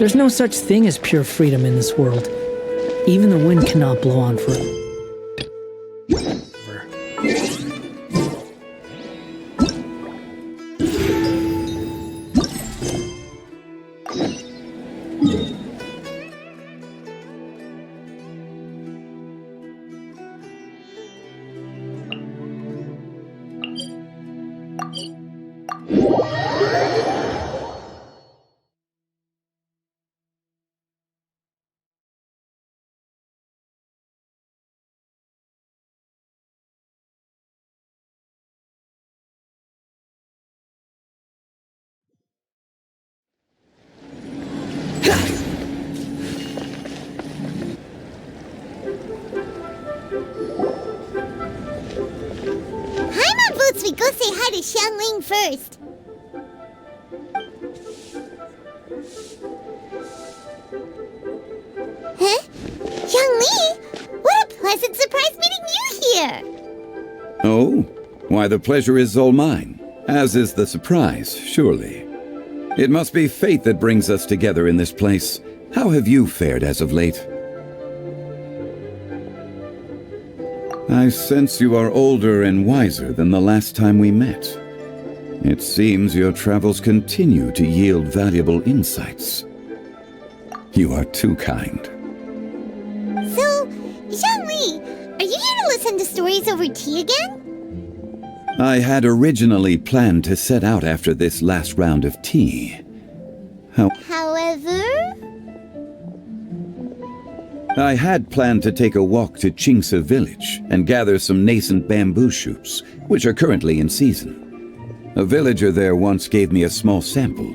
There's no such thing as pure freedom in this world. Even the wind cannot blow on forever. We go say hi to Xiangling first. Huh? Xiangli? What a pleasant surprise meeting you here! Oh? Why, the pleasure is all mine, as is the surprise, surely. It must be fate that brings us together in this place. How have you fared as of late? I sense you are older and wiser than the last time we met. It seems your travels continue to yield valuable insights. You are too kind. So, Xiangli, are you here to listen to stories over tea again? I had originally planned to set out after this last round of tea. However? I had planned to take a walk to Qingse village and gather some nascent bamboo shoots, which are currently in season. A villager there once gave me a small sample,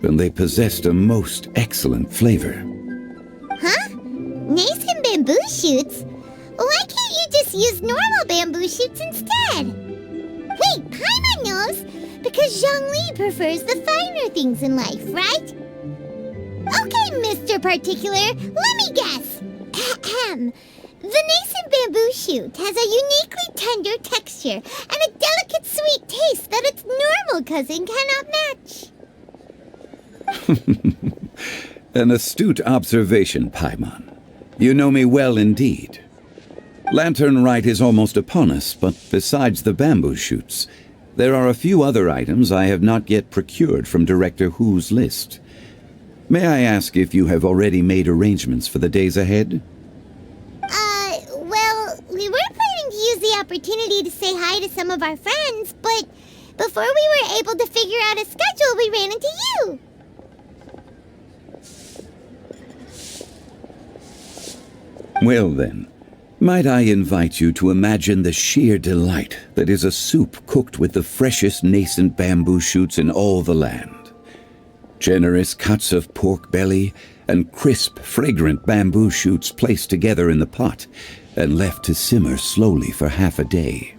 and they possessed a most excellent flavor. Huh? Nascent bamboo shoots? Why can't you just use normal bamboo shoots instead? Wait, Paimon knows, because Zhongli prefers the finer things in life, right? Okay, Mr. Particular, let me guess. Ahem. The nascent bamboo shoot has a uniquely tender texture and a delicate sweet taste that its normal cousin cannot match. An astute observation, Paimon. You know me well indeed. Lantern Rite is almost upon us, but besides the bamboo shoots, there are a few other items I have not yet procured from Director Hu's list. May I ask if you have already made arrangements for the days ahead? Well, we were planning to use the opportunity to say hi to some of our friends, but before we were able to figure out a schedule, we ran into you. Well then, might I invite you to imagine the sheer delight that is a soup cooked with the freshest nascent bamboo shoots in all the land. Generous cuts of pork belly and crisp, fragrant bamboo shoots placed together in the pot and left to simmer slowly for half a day.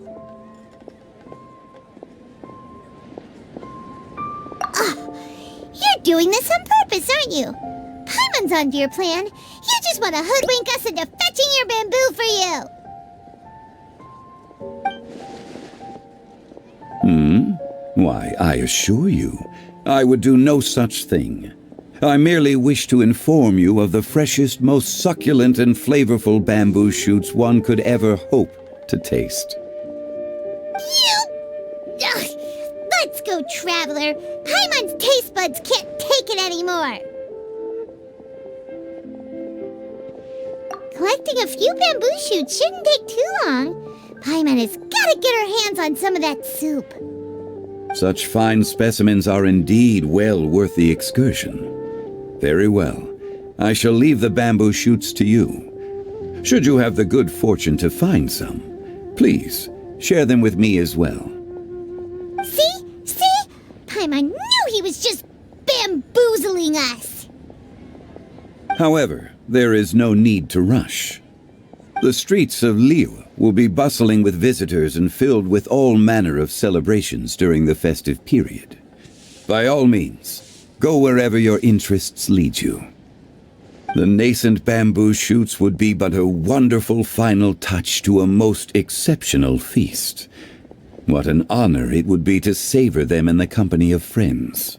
You're doing this on purpose, aren't you? Paimon's onto your plan. You just want to hoodwink us into fetching your bamboo for you. Why, I assure you, I would do no such thing. I merely wish to inform you of the freshest, most succulent and flavorful bamboo shoots one could ever hope to taste. Let's go, Traveler. Paimon's taste buds can't take it anymore. Collecting a few bamboo shoots shouldn't take too long. Paimon has got to get her hands on some of that soup. Such fine specimens are indeed well worth the excursion. Very well. I shall leave the bamboo shoots to you. Should you have the good fortune to find some, please share them with me as well. See? Paimon knew he was just bamboozling us. However, there is no need to rush. The streets of Liu will be bustling with visitors and filled with all manner of celebrations during the festive period. By all means, go wherever your interests lead you. The nascent bamboo shoots would be but a wonderful final touch to a most exceptional feast. What an honor it would be to savor them in the company of friends.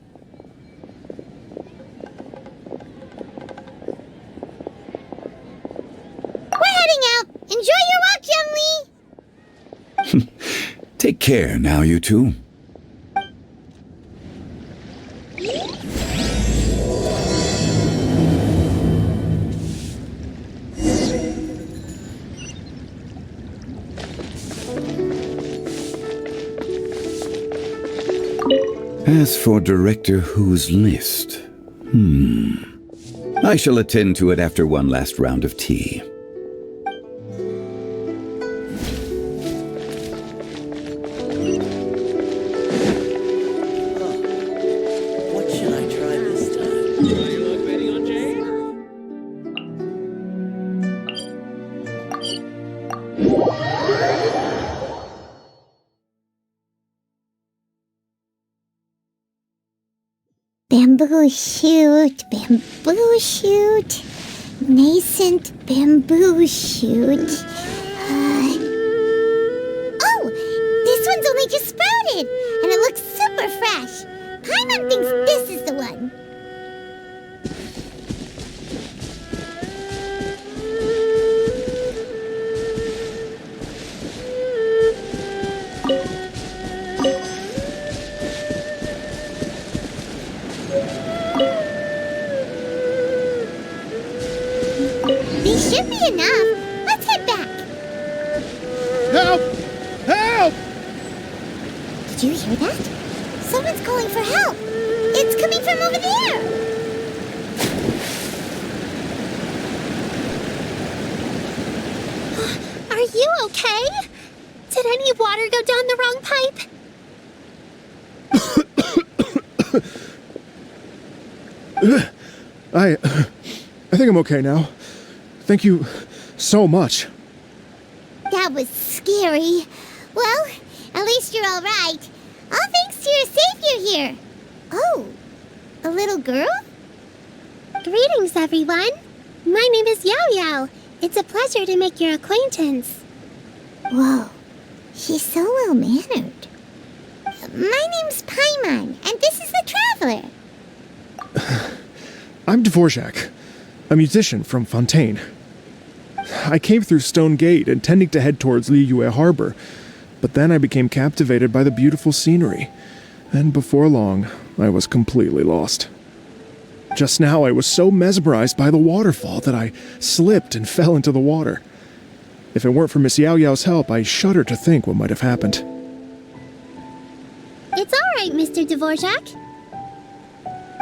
Take care now, you two. As for Director Who's list, I shall attend to it after one last round of tea. What should I try this time? You luck betting on Jane? Bamboo shoot, nascent bamboo shoot. Oh, this one's only just sprouted, and it looks super fresh. Paimon thinks this is the one. These should be enough. Let's head back. Help! Help! Did you hear that? Someone's calling for help. It's coming from over there. Are you okay? Did any water go down the wrong pipe? I think I'm okay now. Thank you so much. That was scary. Well, at least you're all right. All thanks to your savior here. Oh, a little girl? Greetings, everyone. My name is Yao Yao. It's a pleasure to make your acquaintance. Whoa, she's so well-mannered. My name's Paimon, and this is the Traveler. I'm Dvorak, a musician from Fontaine. I came through Stone Gate intending to head towards Liyue Harbor, but then I became captivated by the beautiful scenery, and before long, I was completely lost. Just now, I was so mesmerized by the waterfall that I slipped and fell into the water. If it weren't for Miss Yao Yao's help, I shudder to think what might have happened. It's all right, Mr. Dvorak.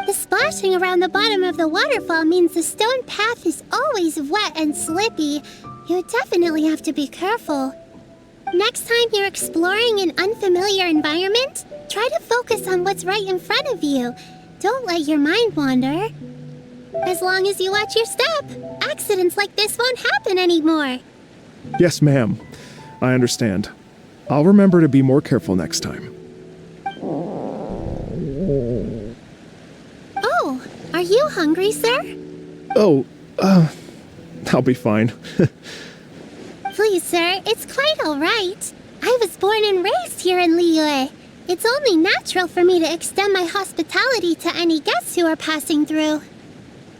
The splashing around the bottom of the waterfall means the stone path is always wet and slippy. You definitely have to be careful. Next time you're exploring an unfamiliar environment, try to focus on what's right in front of you. Don't let your mind wander. As long as you watch your step, accidents like this won't happen anymore. Yes, ma'am. I understand. I'll remember to be more careful next time. Oh, are you hungry, sir? Oh, I'll be fine. Please, sir, it's quite all right. I was born and raised here in Liyue. It's only natural for me to extend my hospitality to any guests who are passing through.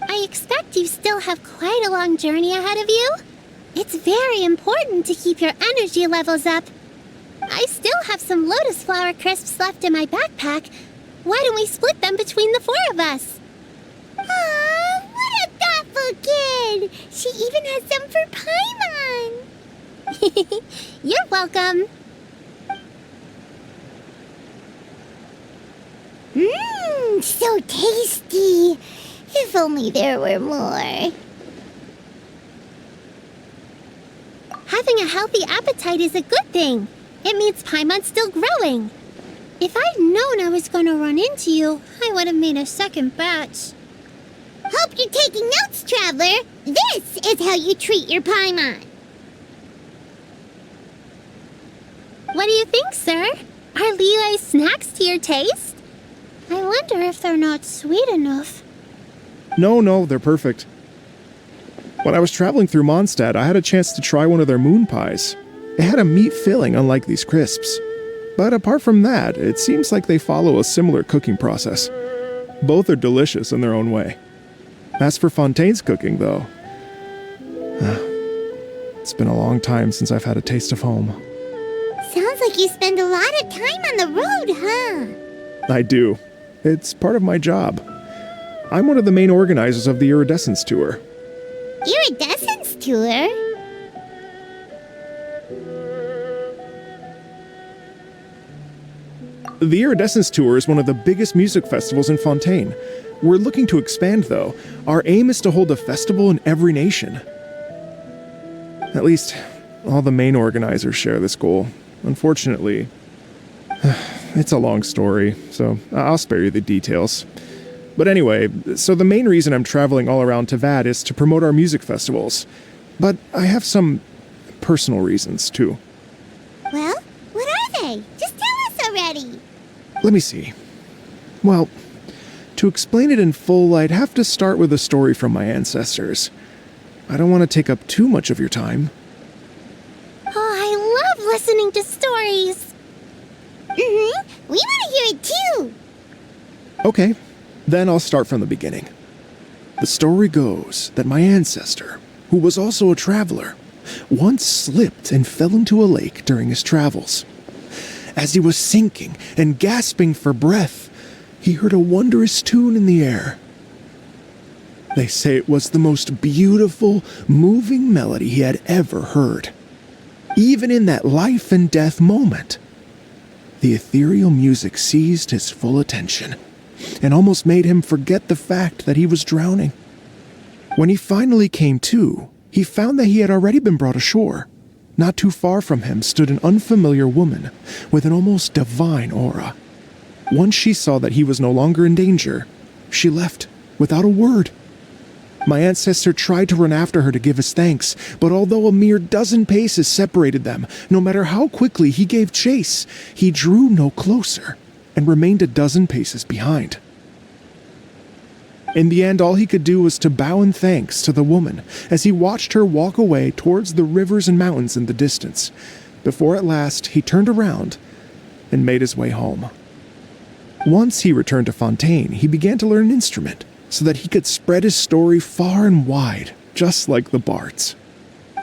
I expect you still have quite a long journey ahead of you. It's very important to keep your energy levels up. I still have some lotus flower crisps left in my backpack. Why don't we split them between the four of us? Aw, what a thoughtful kid! She even has some for Paimon! You're welcome. Mmm, so tasty. If only there were more. Having a healthy appetite is a good thing. It means Paimon's still growing. If I'd known I was going to run into you, I would have made a second batch. Hope you're taking notes, Traveler. This is how you treat your Paimon. What do you think, sir? Are Liyue snacks to your taste? I wonder if they're not sweet enough. No, they're perfect. When I was traveling through Mondstadt, I had a chance to try one of their moon pies. It had a meat filling, unlike these crisps. But apart from that, it seems like they follow a similar cooking process. Both are delicious in their own way. As for Fontaine's cooking, though, it's been a long time since I've had a taste of home. Sounds like you spend a lot of time on the road, huh? I do. It's part of my job. I'm one of the main organizers of the Iridescence Tour. Iridescence tour? The Iridescence Tour is one of the biggest music festivals in Fontaine. We're looking to expand, though. Our aim is to hold a festival in every nation. At least, all the main organizers share this goal. Unfortunately, it's a long story, so I'll spare you the details. But anyway, so the main reason I'm traveling all around Tavad is to promote our music festivals. But I have some personal reasons, too. Well, what are they? Just tell us already. Let me see. Well, to explain it in full, I'd have to start with a story from my ancestors. I don't want to take up too much of your time. Oh, I love listening to stories. We want to hear it too. Okay, then I'll start from the beginning. The story goes that my ancestor, who was also a traveler, once slipped and fell into a lake during his travels. As he was sinking and gasping for breath, he heard a wondrous tune in the air. They say it was the most beautiful, moving melody he had ever heard. Even in that life and death moment, the ethereal music seized his full attention and almost made him forget the fact that he was drowning. When he finally came to, he found that he had already been brought ashore. Not too far from him stood an unfamiliar woman with an almost divine aura. Once she saw that he was no longer in danger, she left without a word. My ancestor tried to run after her to give his thanks, but although a mere dozen paces separated them, no matter how quickly he gave chase, he drew no closer and remained a dozen paces behind. In the end, all he could do was to bow in thanks to the woman as he watched her walk away towards the rivers and mountains in the distance, before at last he turned around and made his way home. Once he returned to Fontaine, he began to learn an instrument so that he could spread his story far and wide, just like the bards.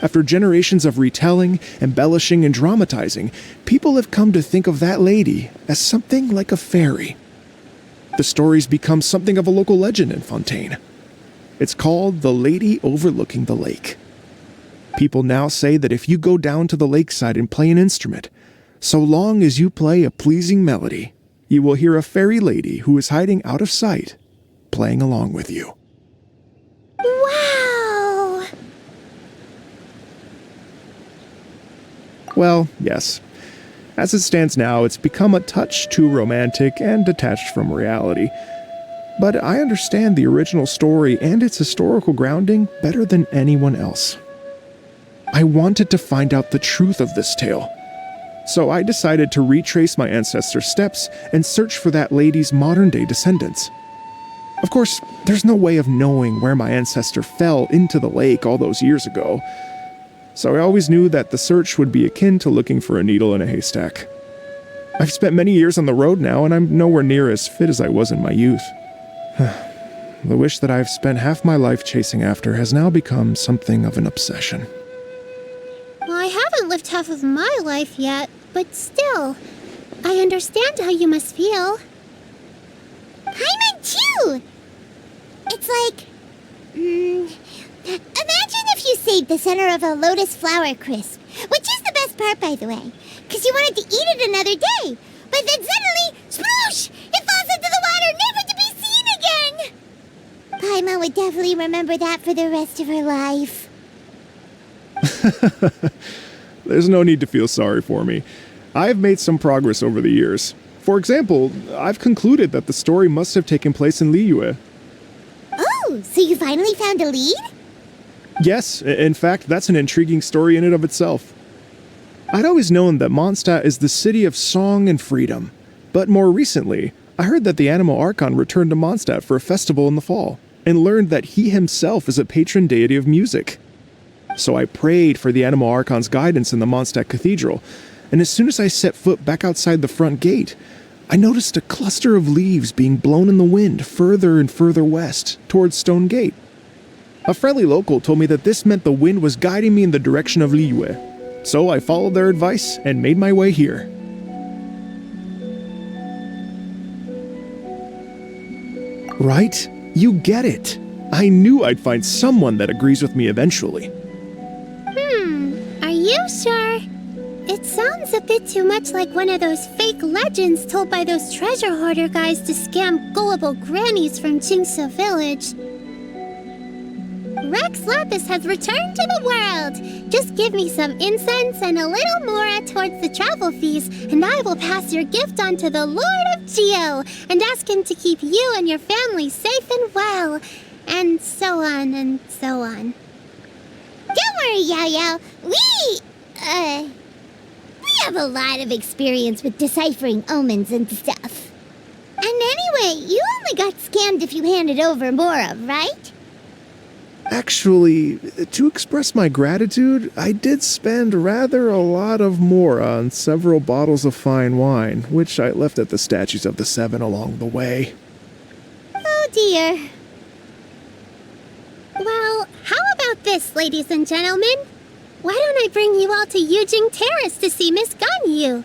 After generations of retelling, embellishing, and dramatizing, people have come to think of that lady as something like a fairy. The story's become something of a local legend in Fontaine. It's called The Lady Overlooking the Lake. People now say that if you go down to the lakeside and play an instrument, so long as you play a pleasing melody, you will hear a fairy lady who is hiding out of sight, playing along with you. Wow! Well, yes. As it stands now, it's become a touch too romantic and detached from reality. But I understand the original story and its historical grounding better than anyone else. I wanted to find out the truth of this tale. So I decided to retrace my ancestors' steps and search for that lady's modern-day descendants. Of course, there's no way of knowing where my ancestor fell into the lake all those years ago, so I always knew that the search would be akin to looking for a needle in a haystack. I've spent many years on the road now, and I'm nowhere near as fit as I was in my youth. The wish that I've spent half my life chasing after has now become something of an obsession. Well, I haven't lived half of my life yet, but still, I understand how you must feel. Paimon too! It's like... imagine if you saved the center of a lotus flower crisp, which is the best part, by the way, because you wanted to eat it another day, but then suddenly, sploosh! It falls into the water, never to be seen again! Paimon would definitely remember that for the rest of her life. There's no need to feel sorry for me. I've made some progress over the years. For example, I've concluded that the story must have taken place in Liyue. Oh, so you finally found a lead? Yes, in fact, that's an intriguing story in and of itself. I'd always known that Mondstadt is the city of song and freedom, but more recently, I heard that the Animal Archon returned to Mondstadt for a festival in the fall, and learned that he himself is a patron deity of music. So I prayed for the Animal Archon's guidance in the Mondstadt Cathedral, and as soon as I set foot back outside the front gate, I noticed a cluster of leaves being blown in the wind further and further west, towards Stone Gate. A friendly local told me that this meant the wind was guiding me in the direction of Liyue, So I followed their advice and made my way here. Right? You get it. I knew I'd find someone that agrees with me eventually. Are you sure? It sounds a bit too much like one of those fake legends told by those treasure hoarder guys to scam gullible grannies from Jinxa Village. Rex Lapis has returned to the world. Just give me some incense and a little mora towards the travel fees, and I will pass your gift on to the Lord of Geo and ask him to keep you and your family safe and well. And so on and so on. Don't worry, Yao Yao. We have a lot of experience with deciphering omens and stuff. And anyway, you only got scammed if you handed over Mora, right? Actually, to express my gratitude, I did spend rather a lot of mora on several bottles of fine wine, which I left at the statues of the Seven along the way. Oh dear. Well, how about this, ladies and gentlemen? Why don't I bring you all to Yujing Terrace to see Miss Ganyu?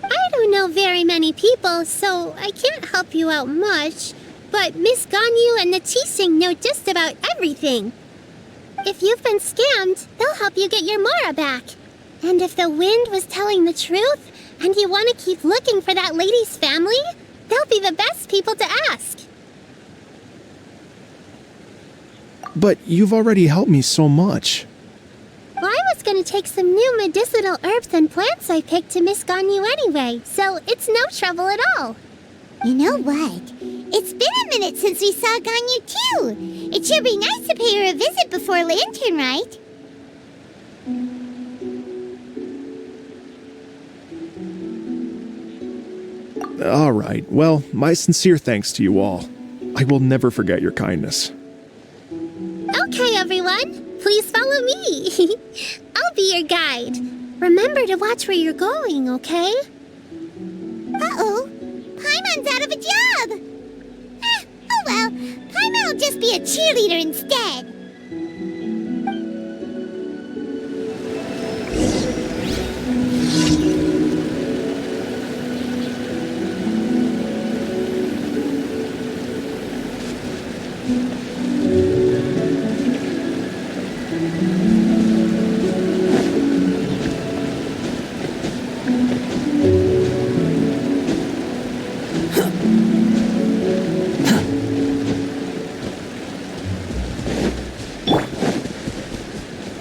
I don't know very many people, so I can't help you out much, but Miss Ganyu and the Qixing know just about everything. If you've been scammed, they'll help you get your Mora back. And if the wind was telling the truth, and you want to keep looking for that lady's family, they'll be the best people to ask. But you've already helped me so much. Well, I was going to take some new medicinal herbs and plants I picked to Miss Ganyu anyway, so it's no trouble at all. You know what? It's been a minute since we saw Ganyu too. It should be nice to pay her a visit before Lantern, right? All right, well, my sincere thanks to you all. I will never forget your kindness. Okay, everyone. Please follow me. I'll be your guide. Remember to watch where you're going, okay? Uh-oh. Paimon's out of a job. Oh well. Paimon will just be a cheerleader instead.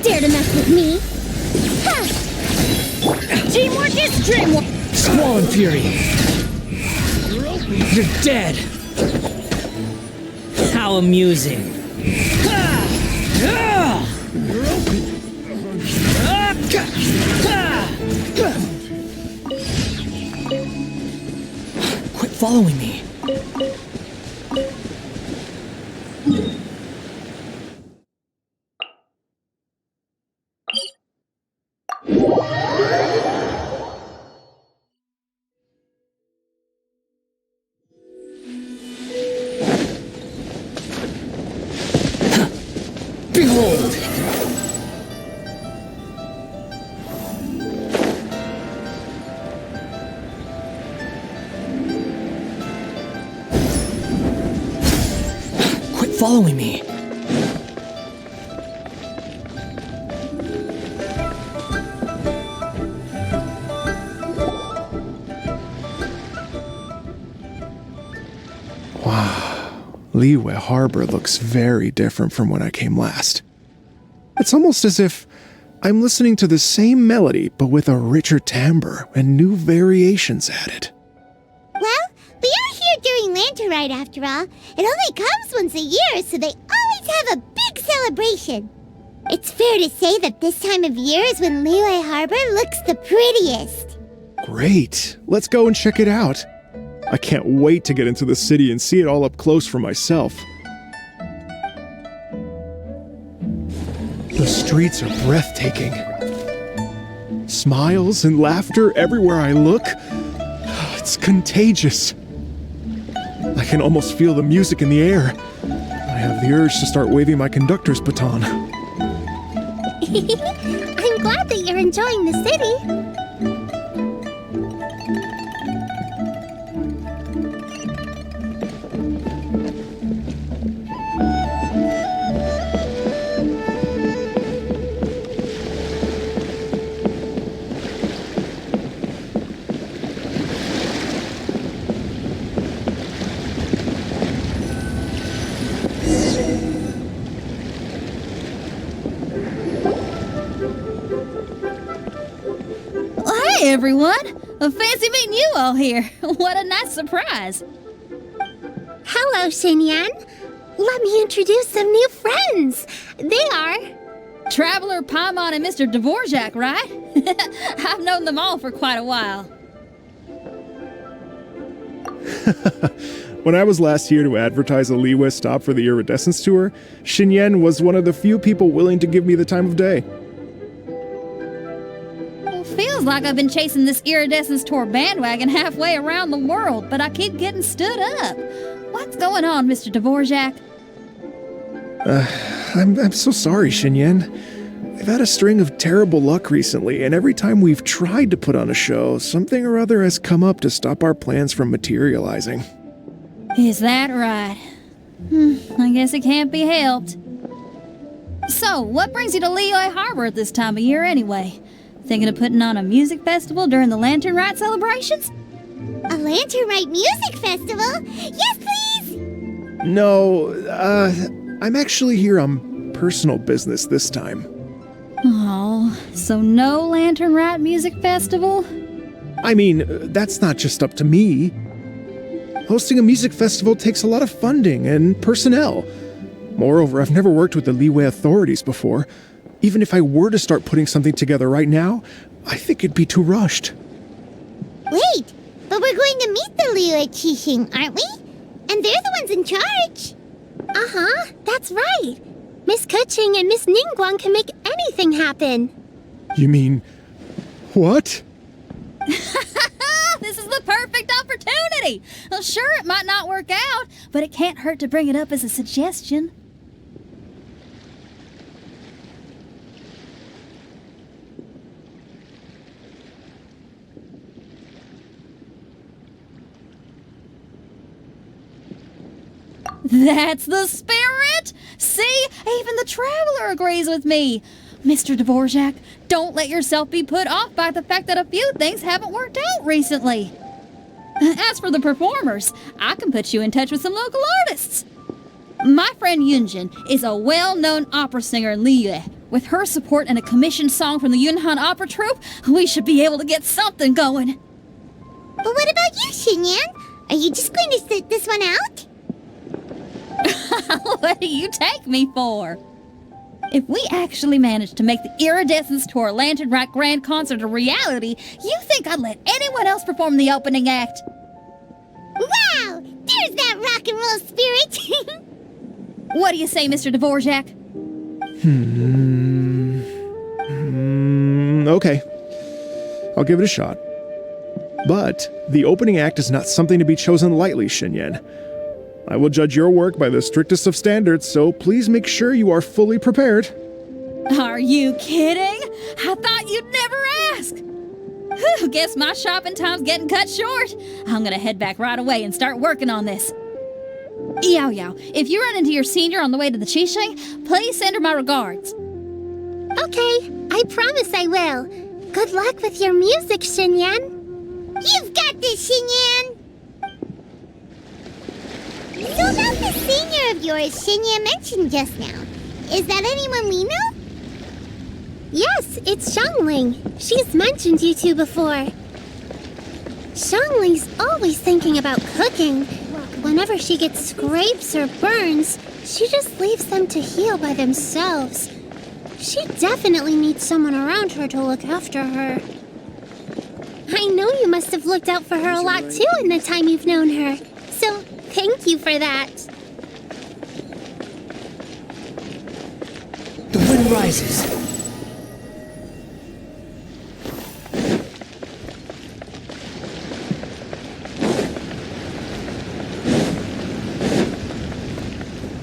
Dare to mess with me? Ha! Teamwork is dreamwork! Squall and Fury! You're dead! How amusing! Quit following me! Behold! Quit following me! Liyue Harbor looks very different from when I came last. It's almost as if I'm listening to the same melody, but with a richer timbre and new variations added. Well, we are here during Lantern Rite after all. It only comes once a year, so they always have a big celebration. It's fair to say that this time of year is when Liyue Harbor looks the prettiest. Great! Let's go and check it out. I can't wait to get into the city and see it all up close for myself. The streets are breathtaking. Smiles and laughter everywhere I look. It's contagious. I can almost feel the music in the air. I have the urge to start waving my conductor's baton. I'm glad that you're enjoying the city. Hey everyone! Fancy meeting you all here. What a nice surprise. Hello, Xinyan. Let me introduce some new friends. They are... Traveler, Paimon, and Mr. Dvorak, right? I've known them all for quite a while. When I was last here to advertise a Liyue stop for the Iridescence Tour, Xinyan was one of the few people willing to give me the time of day. Well, feels like I've been chasing this Iridescence Tour bandwagon halfway around the world, but I keep getting stood up. What's going on, Mr. Dvorak? I'm so sorry, Xinyan. I've had a string of terrible luck recently, and every time we've tried to put on a show, something or other has come up to stop our plans from materializing. Is that right? I guess it can't be helped. So, what brings you to Liyue Harbor at this time of year anyway? Thinking of putting on a music festival during the Lantern Rite celebrations? A Lantern Rite music festival? Yes, please! No, I'm actually here on personal business this time. Oh, so no Lantern Rite music festival? I mean, that's not just up to me. Hosting a music festival takes a lot of funding and personnel. Moreover, I've never worked with the Liyue authorities before. Even if I were to start putting something together right now, I think it'd be too rushed. Wait, but we're going to meet the Liyue Qixing, aren't we? And they're the ones in charge. Uh-huh, that's right. Miss Keqing and Miss Ningguang can make anything happen. You mean... what? This is the perfect opportunity! Well, sure, it might not work out, but it can't hurt to bring it up as a suggestion. That's the spirit! See? Even the Traveler agrees with me. Mr. Dvorak, don't let yourself be put off by the fact that a few things haven't worked out recently. As for the performers, I can put you in touch with some local artists. My friend Yunjin is a well-known opera singer in Liyue. With her support and a commissioned song from the Yunhan Opera Troupe, we should be able to get something going. But what about you, Xinyan? Are you just going to sit this one out? What do you take me for? If we actually manage to make the Iridescence Tour Lantern Rite Grand Concert a reality, you think I'd let anyone else perform the opening act? Wow! There's that rock and roll spirit! What do you say, Mr. Dvorak? Okay. I'll give it a shot. But the opening act is not something to be chosen lightly, Xinyan. I will judge your work by the strictest of standards, so please make sure you are fully prepared. Are you kidding? I thought you'd never ask. Whew, guess my shopping time's getting cut short. I'm gonna head back right away and start working on this. Yao Yao, if you run into your senior on the way to the Qixing, please send her my regards. Okay, I promise I will. Good luck with your music, Xinyan. You've got this, Xinyan! So about the senior of yours Xinyan mentioned just now, is that anyone we know? Yes, it's Xiangling. She's mentioned you two before. Xiangling's always thinking about cooking. Whenever she gets scrapes or burns, she just leaves them to heal by themselves. She definitely needs someone around her to look after her. I know you must have looked out for her a lot too in the time you've known her. So, thank you for that. The wind rises.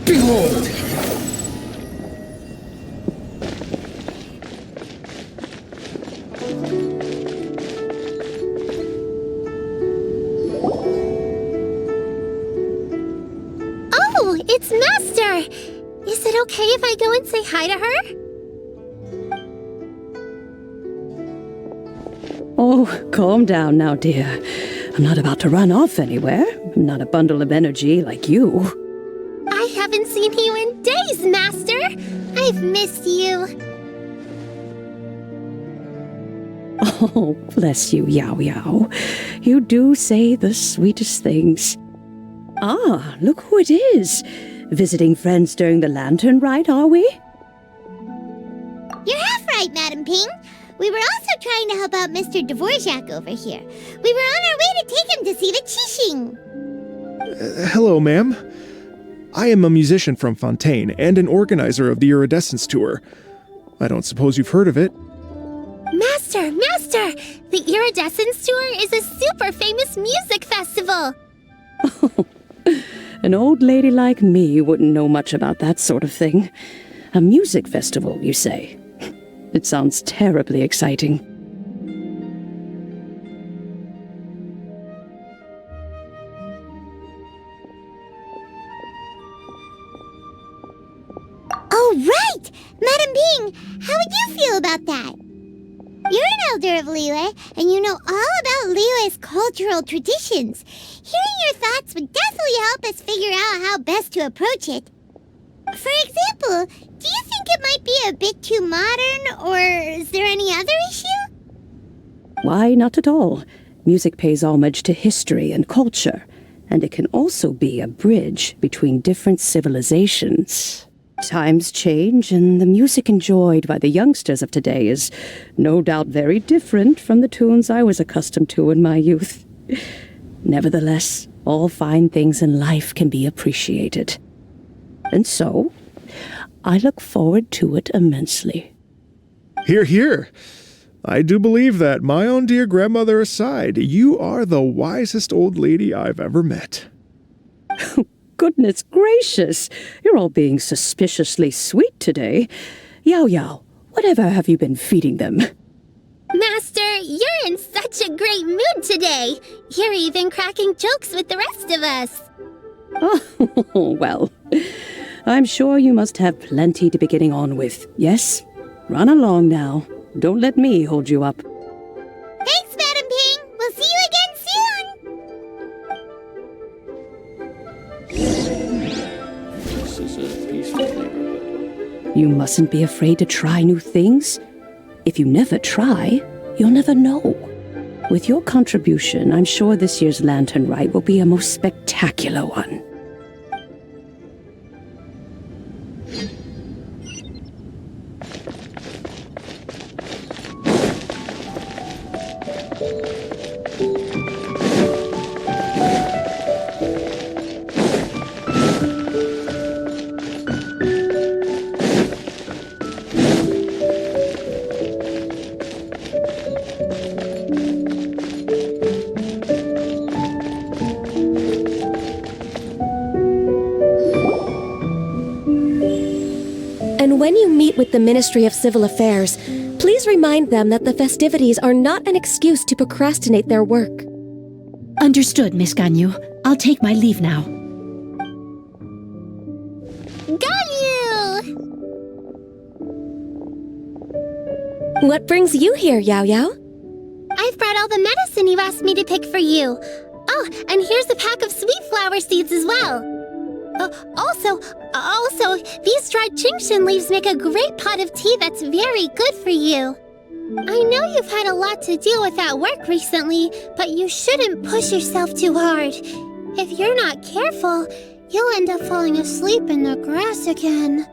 Behold! It's Master! Is it okay if I go and say hi to her? Oh, calm down now, dear. I'm not about to run off anywhere. I'm not a bundle of energy like you. I haven't seen you in days, Master! I've missed you. Oh, bless you, Yao Yao. You do say the sweetest things. Ah, look who it is. Visiting friends during the lantern rite, are we? You're half right, Madam Ping. We were also trying to help out Mr. Dvorak over here. We were on our way to take him to see the Qixing. Hello, ma'am. I am a musician from Fontaine and an organizer of the Iridescence Tour. I don't suppose you've heard of it. Master! The Iridescence Tour is a super famous music festival! An old lady like me wouldn't know much about that sort of thing. A music festival, you say? It sounds terribly exciting. Oh, right! Madam Ping, how would you feel about that? You're an elder of Liyue, and you know all about Liyue's cultural traditions. Hearing your thoughts would definitely help us figure out how best to approach it. For example, do you think it might be a bit too modern, or is there any other issue? Why, not at all. Music pays homage to history and culture, and it can also be a bridge between different civilizations. Times change, and the music enjoyed by the youngsters of today is no doubt very different from the tunes I was accustomed to in my youth. Nevertheless, all fine things in life can be appreciated. And so, I look forward to it immensely. Hear, hear. I do believe that, my own dear grandmother aside, you are the wisest old lady I've ever met. Goodness gracious, you're all being suspiciously sweet today. Yao Yao, whatever have you been feeding them? Master, you're in such a great mood today! You're even cracking jokes with the rest of us! Oh, well, I'm sure you must have plenty to be getting on with. Yes? Run along now. Don't let me hold you up. Thanks, Madam Ping. We'll see you again soon. This is a peaceful neighborhood. You mustn't be afraid to try new things. If you never try, you'll never know. With your contribution, I'm sure this year's Lantern Rite will be a most spectacular one. And when you meet with the Ministry of Civil Affairs, please remind them that the festivities are not an excuse to procrastinate their work. Understood, Miss Ganyu. I'll take my leave now. Ganyu! What brings you here, Yao Yao? I've brought all the medicine you asked me to pick for you. Oh, and here's a pack of sweet flower seeds as well. Also, these dried Qingshan leaves make a great pot of tea that's very good for you. I know you've had a lot to deal with at work recently, but you shouldn't push yourself too hard. If you're not careful, you'll end up falling asleep in the grass again.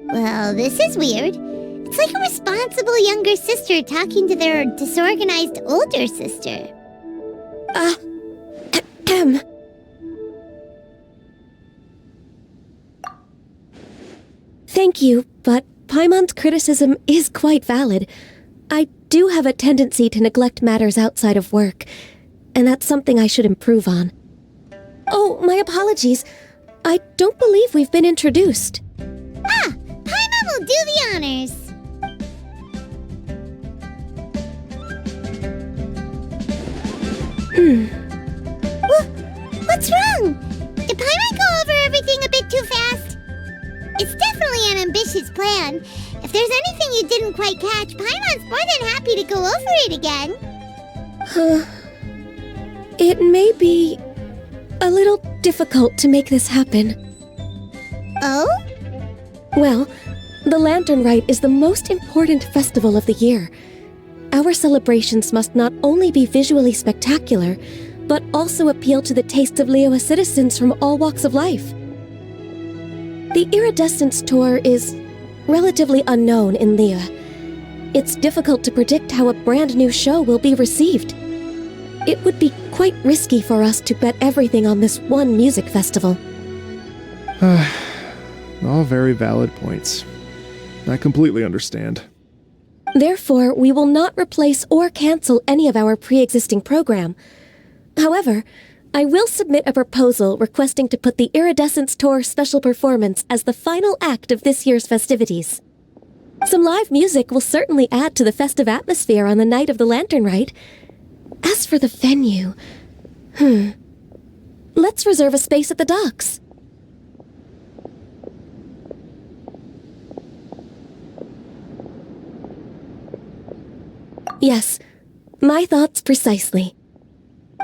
Well, this is weird. It's like a responsible younger sister talking to their disorganized older sister. Thank you, but Paimon's criticism is quite valid. I do have a tendency to neglect matters outside of work, and that's something I should improve on. Oh, my apologies. I don't believe we've been introduced. Ah, Paimon will do the honors. What's wrong? Did Paimon go over everything a bit there's anything you didn't quite catch, Paimon's more than happy to go over it again. It may be a little difficult to make this happen. Oh? Well, the Lantern Rite is the most important festival of the year. Our celebrations must not only be visually spectacular, but also appeal to the tastes of Liyue citizens from all walks of life. The Iridescence Tour is relatively unknown in Liyue. It's difficult to predict how a brand new show will be received. It would be quite risky for us to bet everything on this one music festival. All very valid points. I completely understand. Therefore, we will not replace or cancel any of our pre-existing program. However, I will submit a proposal requesting to put the Iridescence Tour special performance as the final act of this year's festivities. Some live music will certainly add to the festive atmosphere on the night of the Lantern Rite. As for the venue, let's reserve a space at the docks. Yes, my thoughts precisely.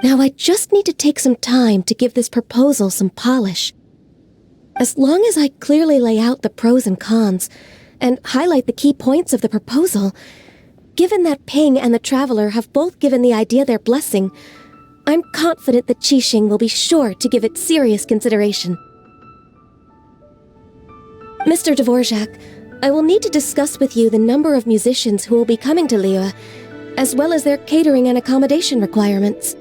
Now I just need to take some time to give this proposal some polish. As long as I clearly lay out the pros and cons, and highlight the key points of the proposal, given that Ping and the Traveler have both given the idea their blessing, I'm confident that Qixing will be sure to give it serious consideration. Mr. Dvorak, I will need to discuss with you the number of musicians who will be coming to Liyue, as well as their catering and accommodation requirements.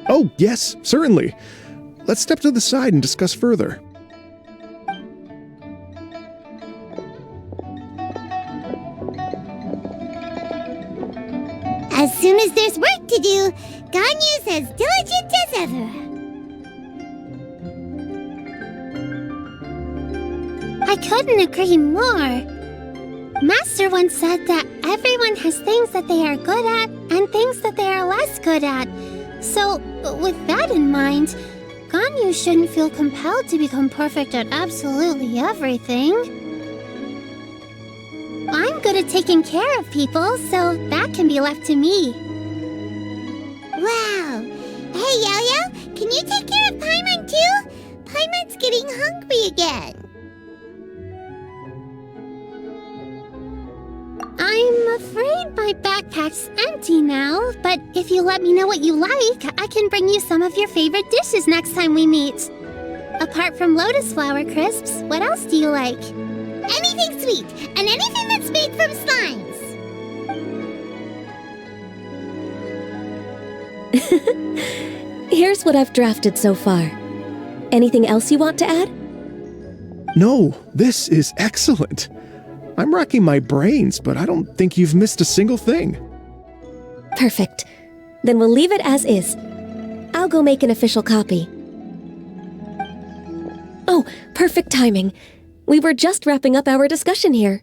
Oh, yes, certainly. Let's step to the side and discuss further. As soon as there's work to do, Ganyu's as diligent as ever. I couldn't agree more. Master once said that everyone has things that they are good at and things that they are less good at. So, with that in mind, Ganyu shouldn't feel compelled to become perfect at absolutely everything. I'm good at taking care of people, so that can be left to me. Wow. Hey, Yo-Yo, can you take care of Paimon too? Paimon's getting hungry again. I'm afraid my backpack's empty now, but if you let me know what you like, I can bring you some of your favorite dishes next time we meet. Apart from lotus flower crisps, what else do you like? Anything sweet, and anything that's made from slimes. Here's what I've drafted so far. Anything else you want to add? No, this is excellent. I'm racking my brains, but I don't think you've missed a single thing. Perfect. Then we'll leave it as is. I'll go make an official copy. Oh, perfect timing. We were just wrapping up our discussion here.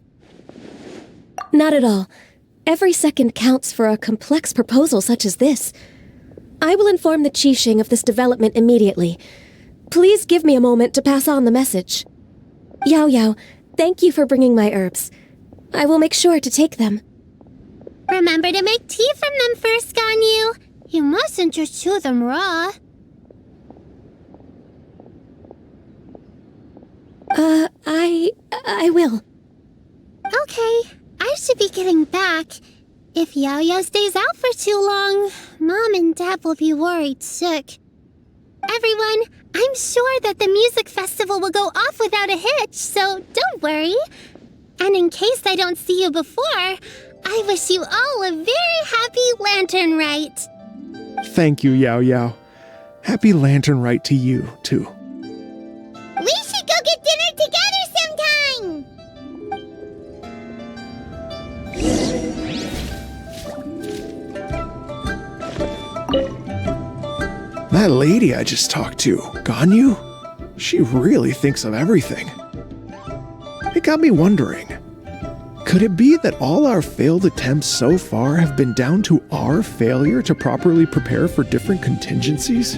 Not at all. Every second counts for a complex proposal such as this. I will inform the Qixing of this development immediately. Please give me a moment to pass on the message. Yao Yao, thank you for bringing my herbs. I will make sure to take them. Remember to make tea from them first, Ganyu. You mustn't just chew them raw. I will. Okay, I should be getting back. If Yao Yao stays out for too long, Mom and Dad will be worried sick. Everyone, I'm sure that the music festival will go off without a hitch, so don't worry. And in case I don't see you before, I wish you all a very happy Lantern Rite. Thank you, Yao Yao. Happy Lantern Rite to you, too. We should go get dinner together sometime! That lady I just talked to, Ganyu, she really thinks of everything. It got me wondering, could it be that all our failed attempts so far have been down to our failure to properly prepare for different contingencies?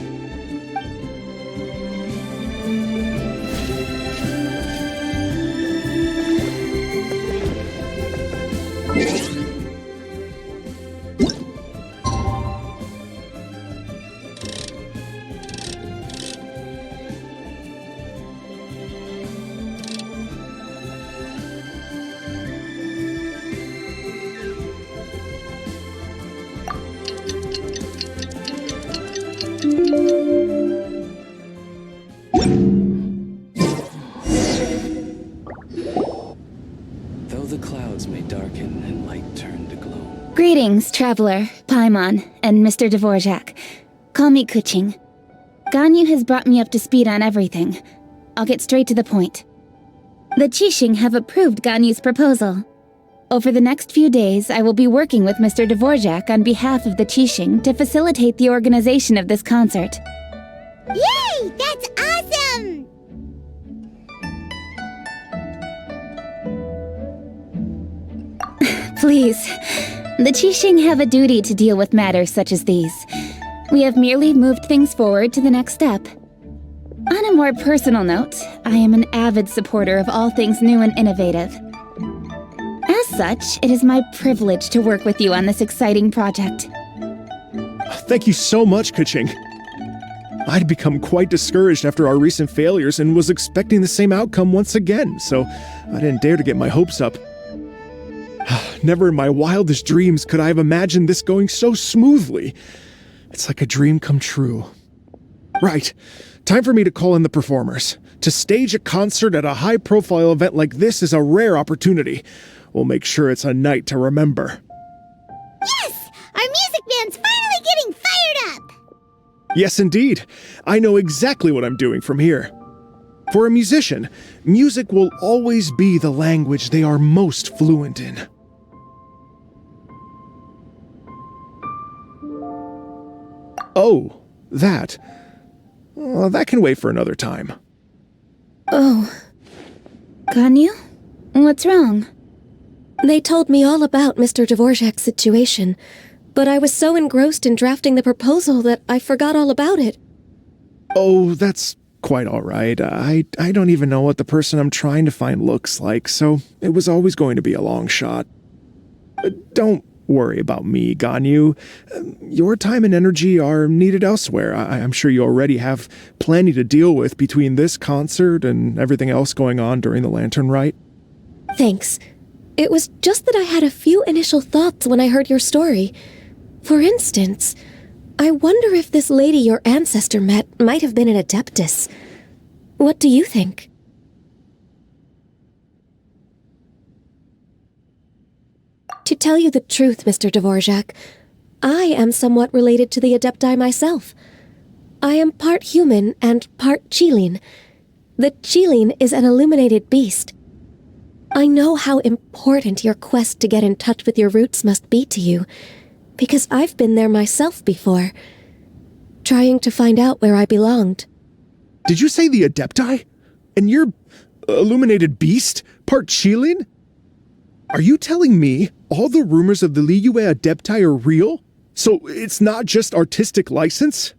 Though the clouds may darken and light turn to gloom. Greetings, Traveler, Paimon, and Mr. Dvorak. Call me Kuching. Ganyu has brought me up to speed on everything. I'll get straight to the point. The Qixing have approved Ganyu's proposal. Over the next few days, I will be working with Mr. Dvorak on behalf of the Qixing to facilitate the organization of this concert. Yay! That's awesome! Please. The Qixing have a duty to deal with matters such as these. We have merely moved things forward to the next step. On a more personal note, I am an avid supporter of all things new and innovative. As such, it is my privilege to work with you on this exciting project. Thank you so much, Kuching. I'd become quite discouraged after our recent failures and was expecting the same outcome once again, so I didn't dare to get my hopes up. Never in my wildest dreams could I have imagined this going so smoothly. It's like a dream come true. Right, time for me to call in the performers. To stage a concert at a high-profile event like this is a rare opportunity. We'll make sure it's a night to remember. Yes! Our music band's finally getting fired up! Yes, indeed. I know exactly what I'm doing from here. For a musician, music will always be the language they are most fluent in. Oh, that. That can wait for another time. Oh. Ganyu? What's wrong? They told me all about Mr. Dvorak's situation, but I was so engrossed in drafting the proposal that I forgot all about it. Oh, that's quite all right. I don't even know what the person I'm trying to find looks like, so it was always going to be a long shot. Don't worry about me, Ganyu. Your time and energy are needed elsewhere. I'm sure you already have plenty to deal with between this concert and everything else going on during the Lantern Rite. Thanks. It was just that I had a few initial thoughts when I heard your story. For instance, I wonder if this lady your ancestor met might have been an Adeptus. What do you think? To tell you the truth, Mr. Dvorak, I am somewhat related to the Adepti myself. I am part human and part Qilin. The Qilin is an illuminated beast. I know how important your quest to get in touch with your roots must be to you, because I've been there myself before, trying to find out where I belonged. Did you say the Adepti? And you're illuminated beast? Part Qilin? Are you telling me all the rumors of the Liyue Adepti are real? So it's not just artistic license?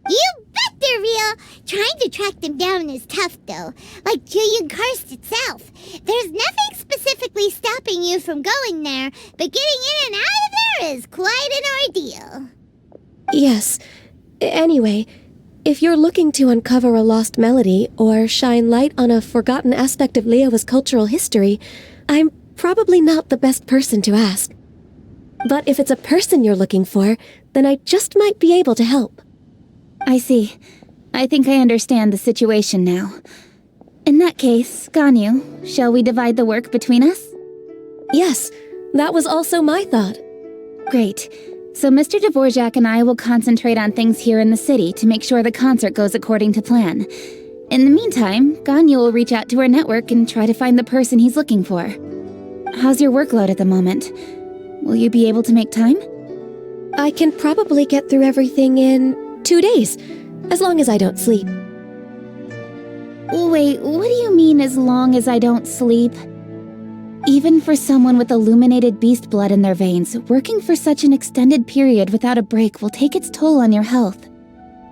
You bet they're real! Trying to track them down is tough, though. Like Julian Karst itself. There's nothing specifically stopping you from going there, but getting in and out of there is quite an ordeal. Yes. Anyway, if you're looking to uncover a lost melody or shine light on a forgotten aspect of Liyue's cultural history, I'm probably not the best person to ask. But if it's a person you're looking for, then I just might be able to help. I see. I think I understand the situation now. In that case, Ganyu, shall we divide the work between us? Yes, that was also my thought. Great. So Mr. Dvorak and I will concentrate on things here in the city to make sure the concert goes according to plan. In the meantime, Ganyu will reach out to her network and try to find the person he's looking for. How's your workload at the moment? Will you be able to make time? I can probably get through everything in 2 days, as long as I don't sleep. Wait, what do you mean as long as I don't sleep? Even for someone with illuminated beast blood in their veins, working for such an extended period without a break will take its toll on your health.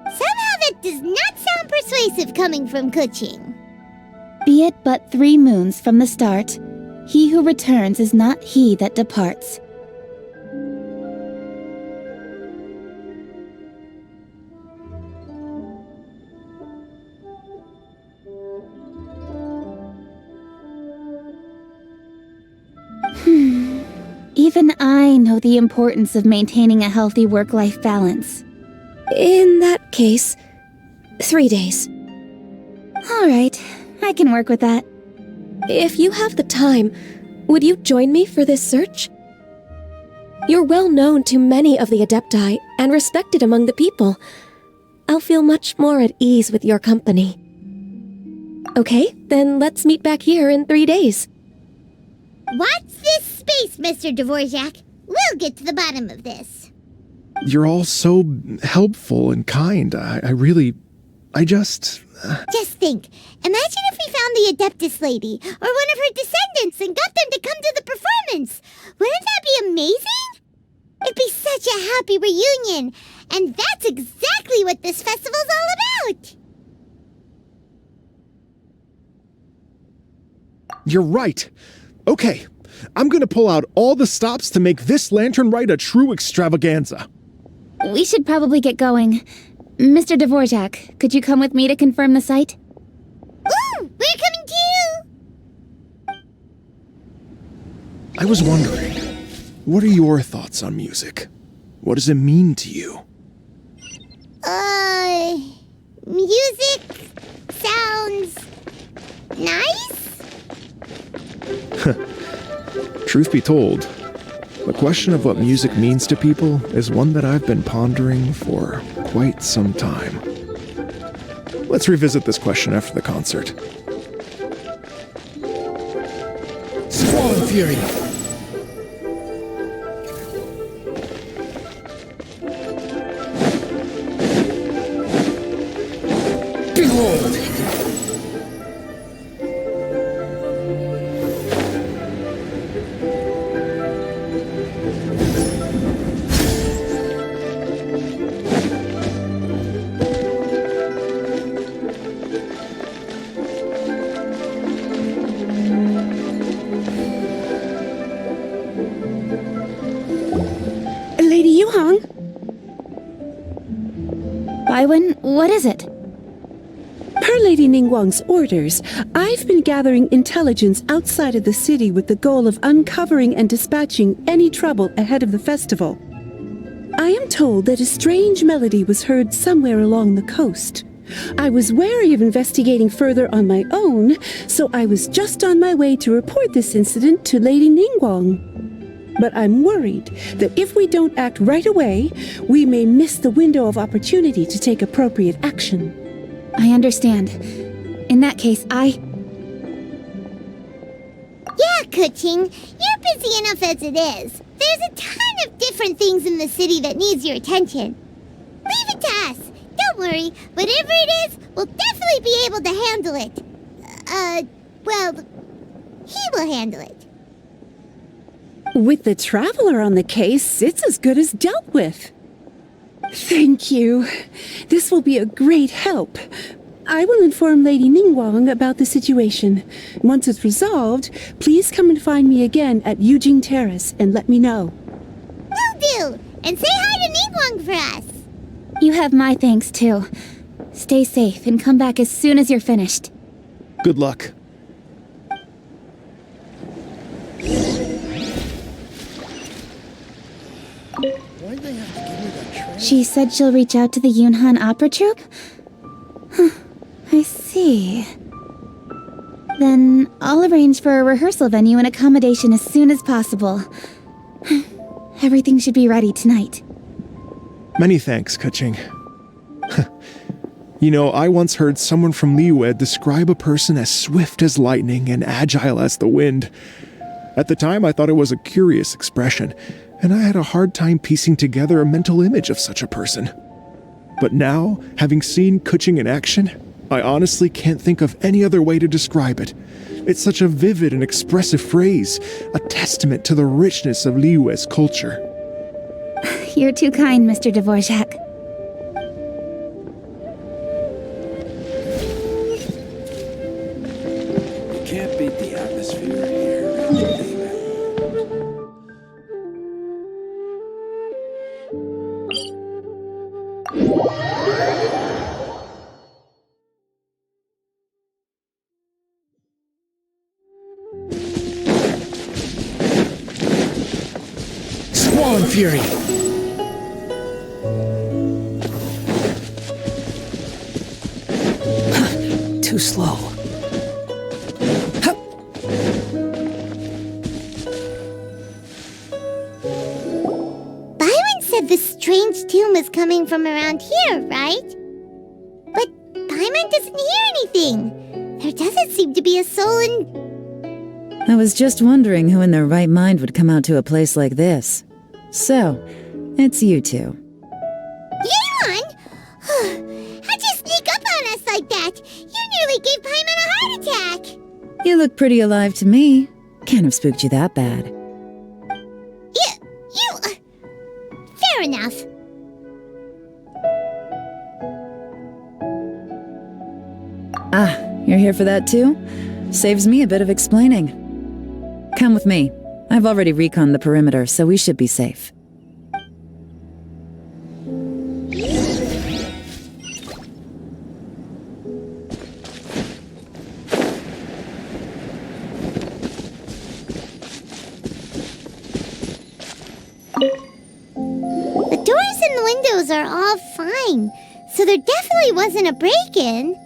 Somehow that does not sound persuasive coming from Kuching. Be it but 3 moons from the start, he who returns is not he that departs. Even I know the importance of maintaining a healthy work-life balance. In that case, 3 days. All right, I can work with that. If you have the time, would you join me for this search? You're well known to many of the Adepti and respected among the people. I'll feel much more at ease with your company. Okay, then let's meet back here in 3 days. Watch this space, Mr. Dvorak. We'll get to the bottom of this. You're all so helpful and kind. Just think. Imagine if we found the Adeptus lady, or one of her descendants, and got them to come to the performance. Wouldn't that be amazing? It'd be such a happy reunion. And that's exactly what this festival's all about. You're right. Okay, I'm gonna pull out all the stops to make this lantern rite a true extravaganza. We should probably get going. Mr. Dvorak, could you come with me to confirm the site? Ooh, we're coming too! I was wondering, what are your thoughts on music? What does it mean to you? Music sounds nice? Truth be told, the question of what music means to people is one that I've been pondering for quite some time. Let's revisit this question after the concert. Squall and Fury! Behold! Lady Yuhang? Baiwen, what is it? Per Lady Ningguang's orders, I've been gathering intelligence outside of the city with the goal of uncovering and dispatching any trouble ahead of the festival. I am told that a strange melody was heard somewhere along the coast. I was wary of investigating further on my own, so I was just on my way to report this incident to Lady Ningguang. But I'm worried that if we don't act right away, we may miss the window of opportunity to take appropriate action. I understand. In that case, Yeah, Kuching, you're busy enough as it is. There's a ton of different things in the city that needs your attention. Leave it to us. Don't worry. Whatever it is, we'll definitely be able to handle it. Well, he will handle it. With the Traveler on the case, it's as good as dealt with. Thank you. This will be a great help. I will inform Lady Ningguang about the situation. Once it's resolved, please come and find me again at Yujing Terrace and let me know. Will do! And say hi to Ningguang for us! you have my thanks too. Stay safe and come back as soon as you're finished. Good luck. Why'd they have to give me that train? She said she'll reach out to the Yunhan Opera Troupe? Huh, I see. Then I'll arrange for a rehearsal venue and accommodation as soon as possible. Everything should be ready tonight. Many thanks, Kuching. You know, I once heard someone from Liyue describe a person as swift as lightning and agile as the wind. At the time, I thought it was a curious expression, and I had a hard time piecing together a mental image of such a person. But now, having seen Kuching in action, I honestly can't think of any other way to describe it. It's such a vivid and expressive phrase, a testament to the richness of Liyue's culture. You're too kind, Mr. Dvorak. You can't beat the atmosphere here. Squall and Fury! slow. Byron said the strange tune was coming from around here, right? But Paimon doesn't hear anything. There doesn't seem to be a soul in... I was just wondering who in their right mind would come out to a place like this. So, it's you two. Yeon! How'd you sneak up on us like that? You nearly gave Paimon a heart attack! You look pretty alive to me. Can't have spooked you that bad. Fair enough. Ah, you're here for that too? Saves me a bit of explaining. Come with me. I've already reconned the perimeter, so we should be safe. The doors and the windows are all fine, so there definitely wasn't a break-in.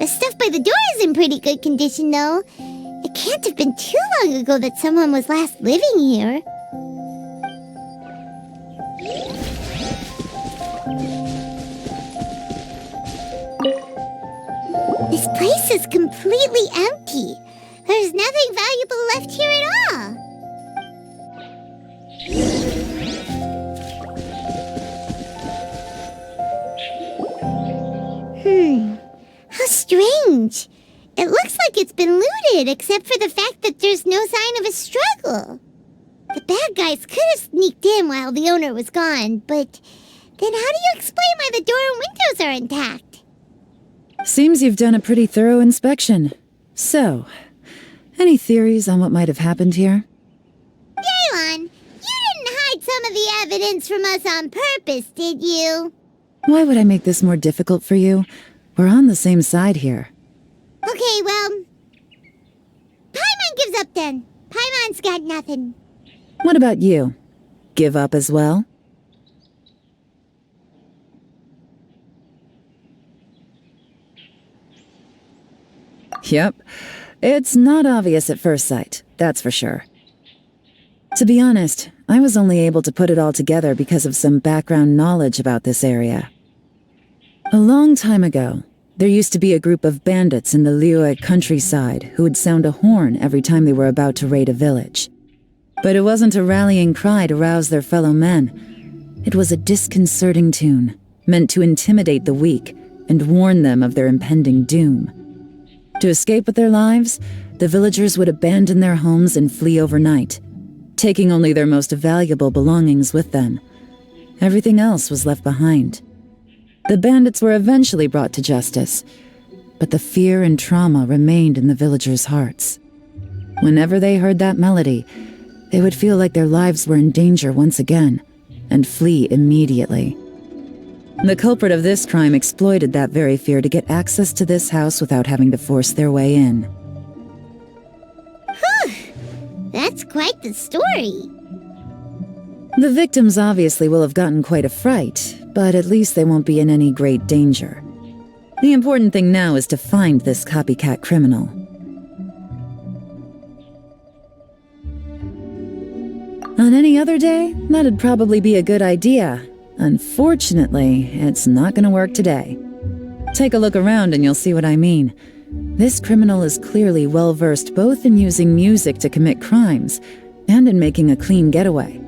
The stuff by the door is in pretty good condition, though. It can't have been too long ago that someone was last living here. This place is completely empty. There's nothing valuable left here at all. How strange. It looks like it's been looted, except for the fact that there's no sign of a struggle. The bad guys could have sneaked in while the owner was gone, but then how do you explain why the door and windows are intact? Seems you've done a pretty thorough inspection. So, any theories on what might have happened here? Yeon, you didn't hide some of the evidence from us on purpose, did you? Why would I make this more difficult for you? We're on the same side here. Okay, well... Paimon gives up then. Paimon's got nothing. What about you? Give up as well? Yep. It's not obvious at first sight, that's for sure. To be honest, I was only able to put it all together because of some background knowledge about this area. A long time ago, there used to be a group of bandits in the Liyue countryside who would sound a horn every time they were about to raid a village. But it wasn't a rallying cry to rouse their fellow men. It was a disconcerting tune, meant to intimidate the weak and warn them of their impending doom. To escape with their lives, the villagers would abandon their homes and flee overnight, taking only their most valuable belongings with them. Everything else was left behind. The bandits were eventually brought to justice, but the fear and trauma remained in the villagers' hearts. Whenever they heard that melody, they would feel like their lives were in danger once again, and flee immediately. The culprit of this crime exploited that very fear to get access to this house without having to force their way in. That's quite the story. The victims obviously will have gotten quite a fright, but at least they won't be in any great danger. The important thing now is to find this copycat criminal. On any other day, that'd probably be a good idea. Unfortunately, it's not gonna work today. Take a look around and you'll see what I mean. This criminal is clearly well-versed both in using music to commit crimes and in making a clean getaway.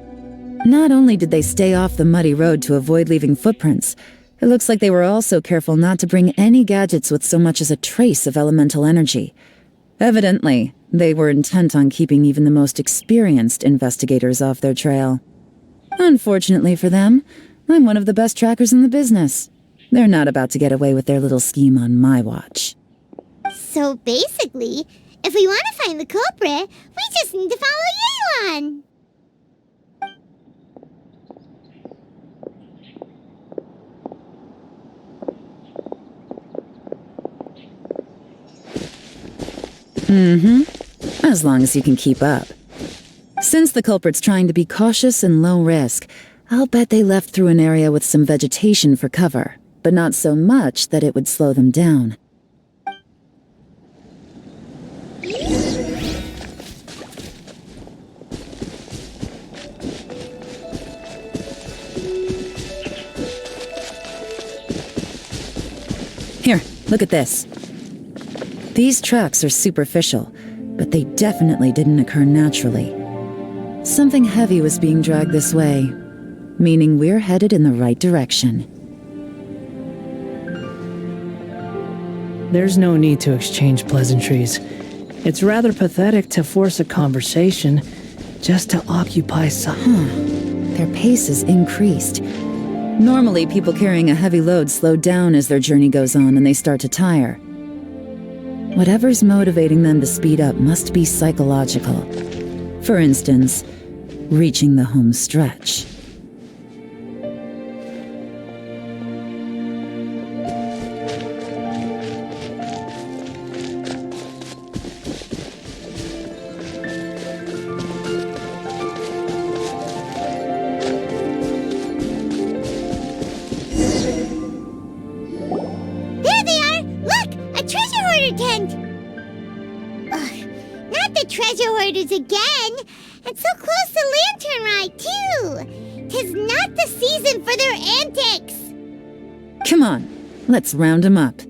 Not only did they stay off the muddy road to avoid leaving footprints, it looks like they were also careful not to bring any gadgets with so much as a trace of elemental energy. Evidently, they were intent on keeping even the most experienced investigators off their trail. Unfortunately for them, I'm one of the best trackers in the business. They're not about to get away with their little scheme on my watch. So basically, if we want to find the culprit, we just need to follow Yeon. As long as you can keep up. Since the culprit's trying to be cautious and low risk, I'll bet they left through an area with some vegetation for cover, but not so much that it would slow them down. Here, look at this. These tracks are superficial, but they definitely didn't occur naturally. Something heavy was being dragged this way, meaning we're headed in the right direction. There's no need to exchange pleasantries. It's rather pathetic to force a conversation just to occupy some. Their pace is increased. Normally, people carrying a heavy load slow down as their journey goes on and they start to tire. Whatever's motivating them to speed up must be psychological. For instance, reaching the home stretch. There they are! Look! A treasure hoarder tent! Ugh, not the treasure hoarders again! And so close to Lantern Rite, too! 'Tis not the season for their antics! Come on, let's round them up.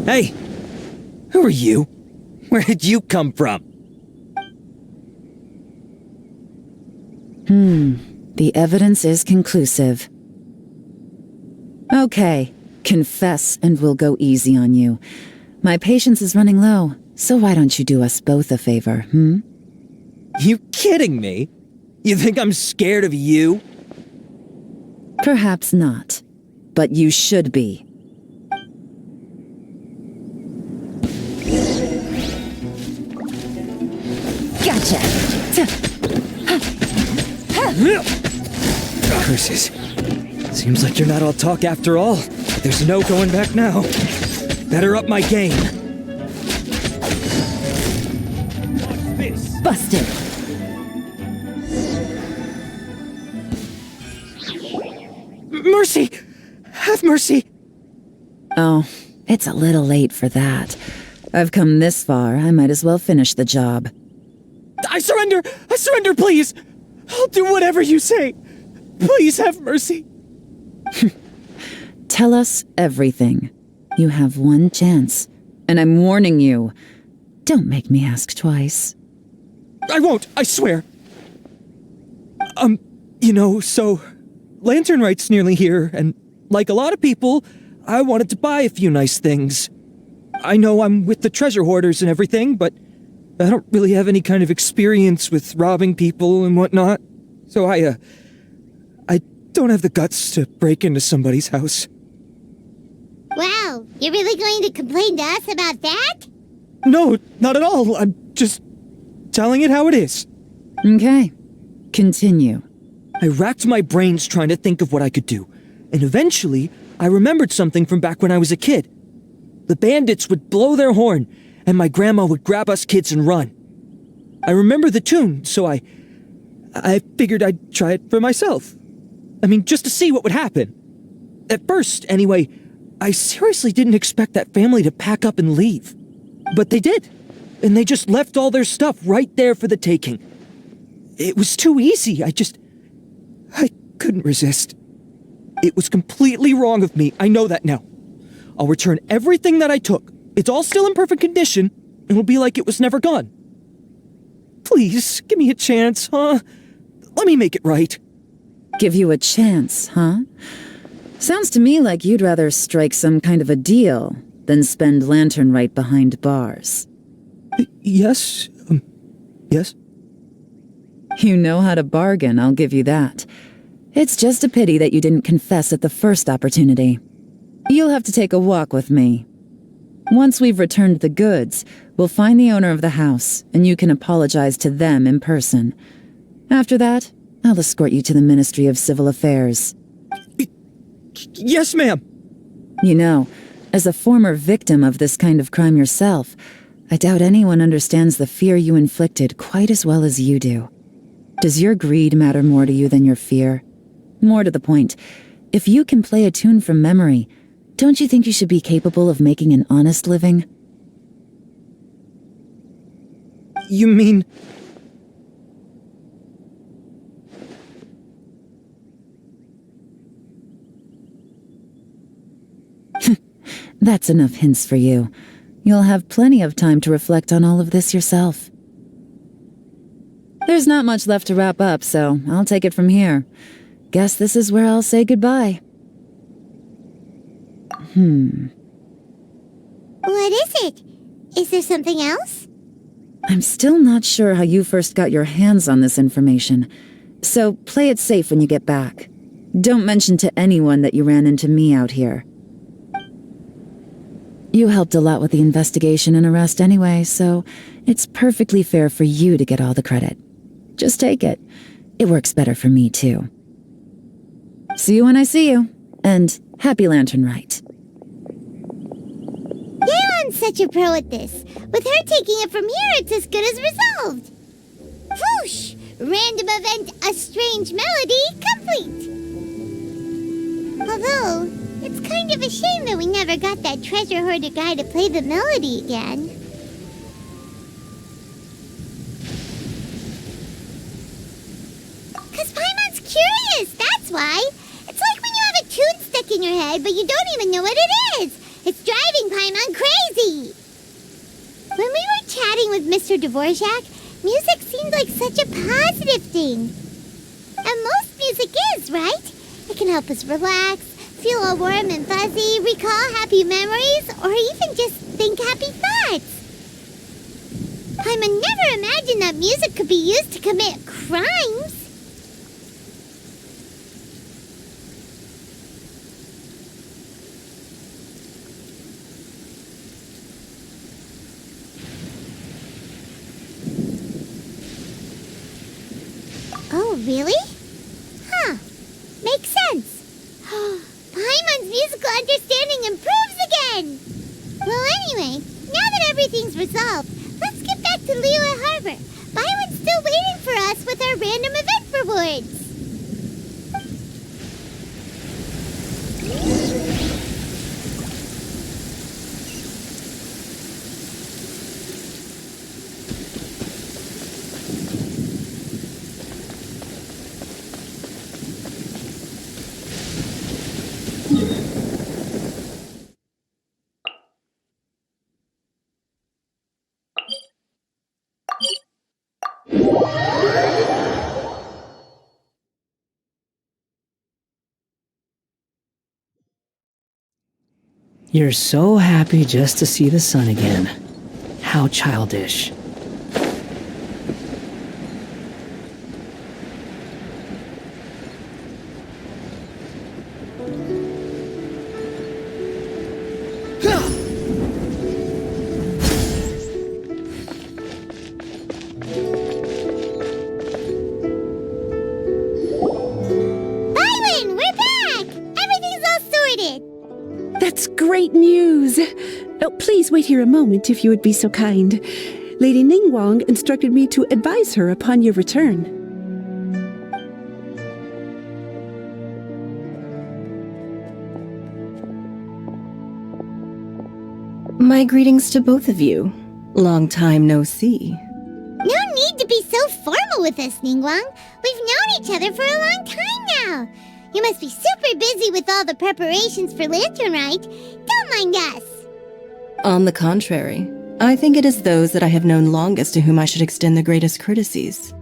Hey! Who are you? Where did you come from? The evidence is conclusive. Okay, confess and we'll go easy on you. My patience is running low, so why don't you do us both a favor, You kidding me? You think I'm scared of you? Perhaps not, but you should be. Gotcha! Curses. Seems like you're not all talk after all. There's no going back now. Better up my game. Busted! Mercy! Have mercy! Oh, it's a little late for that. I've come this far, I might as well finish the job. I surrender! I surrender, please! I'll do whatever you say! Please have mercy! Tell us everything. You have one chance, and I'm warning you. Don't make me ask twice. I won't, I swear! So... Lantern Rite's nearly here, and like a lot of people, I wanted to buy a few nice things. I know I'm with the treasure hoarders and everything, but I don't really have any kind of experience with robbing people and whatnot. So I don't have the guts to break into somebody's house. Wow, you're really going to complain to us about that? No, not at all. I'm just telling it how it is. Okay, continue. I racked my brains trying to think of what I could do, and eventually I remembered something from back when I was a kid. The bandits would blow their horn, and my grandma would grab us kids and run. I remember the tune, so I figured I'd try it for myself. I mean, just to see what would happen. At first, anyway, I seriously didn't expect that family to pack up and leave. But they did, and they just left all their stuff right there for the taking. It was too easy, I couldn't resist. It was completely wrong of me, I know that now. I'll return everything that I took. It's all still in perfect condition, and it'll be like it was never gone. Please, give me a chance, huh? Let me make it right. Give you a chance, huh? Sounds to me like you'd rather strike some kind of a deal than spend Lantern Rite behind bars. Yes? Yes? You know how to bargain, I'll give you that. It's just a pity that you didn't confess at the first opportunity. You'll have to take a walk with me. Once we've returned the goods, we'll find the owner of the house, and you can apologize to them in person. After that, I'll escort you to the Ministry of Civil Affairs. Yes, ma'am. You know, as a former victim of this kind of crime yourself, I doubt anyone understands the fear you inflicted quite as well as you do. Does your greed matter more to you than your fear? More to the point, if you can play a tune from memory, don't you think you should be capable of making an honest living? You mean... That's enough hints for you. You'll have plenty of time to reflect on all of this yourself. There's not much left to wrap up, so I'll take it from here. Guess this is where I'll say goodbye. What is it? Is there something else? I'm still not sure how you first got your hands on this information, so play it safe when you get back. Don't mention to anyone that you ran into me out here. You helped a lot with the investigation and arrest anyway, so it's perfectly fair for you to get all the credit. Just take it. It works better for me, too. See you when I see you, and happy Lantern Rite. Yeon's such a pro at this. With her taking it from here, it's as good as resolved. Whoosh! Random event, a strange melody, complete. Although, it's kind of a shame that we never got that treasure hoarder guy to play the melody again. Cause Paimon's curious, that's why. It's like when you have a tune stuck in your head, but you don't even know what it is. It's driving Paimon crazy. When we were chatting with Mr. Dvorak, music seemed like such a positive thing. And most music is, right? It can help us relax, feel all warm and fuzzy, recall happy memories, or even just think happy thoughts. Paimon never imagined that music could be used to commit crimes. Oh, really? Huh. Makes sense. Paimon's musical understanding improves again! Well, anyway, now that everything's resolved, let's get back to Liyue Harbor. Paimon's still waiting for us with our random event rewards. You're so happy just to see the sun again. How childish. Byron, we're back! Everything's all sorted! That's great news! Oh, please wait here a moment if you would be so kind. Lady Ningguang instructed me to advise her upon your return. My greetings to both of you. Long time no see. No need to be so formal with us, Ningguang. We've known each other for a long time now. You must be super busy with all the preparations for Lantern Rite. Don't mind us. On the contrary, I think it is those that I have known longest to whom I should extend the greatest courtesies.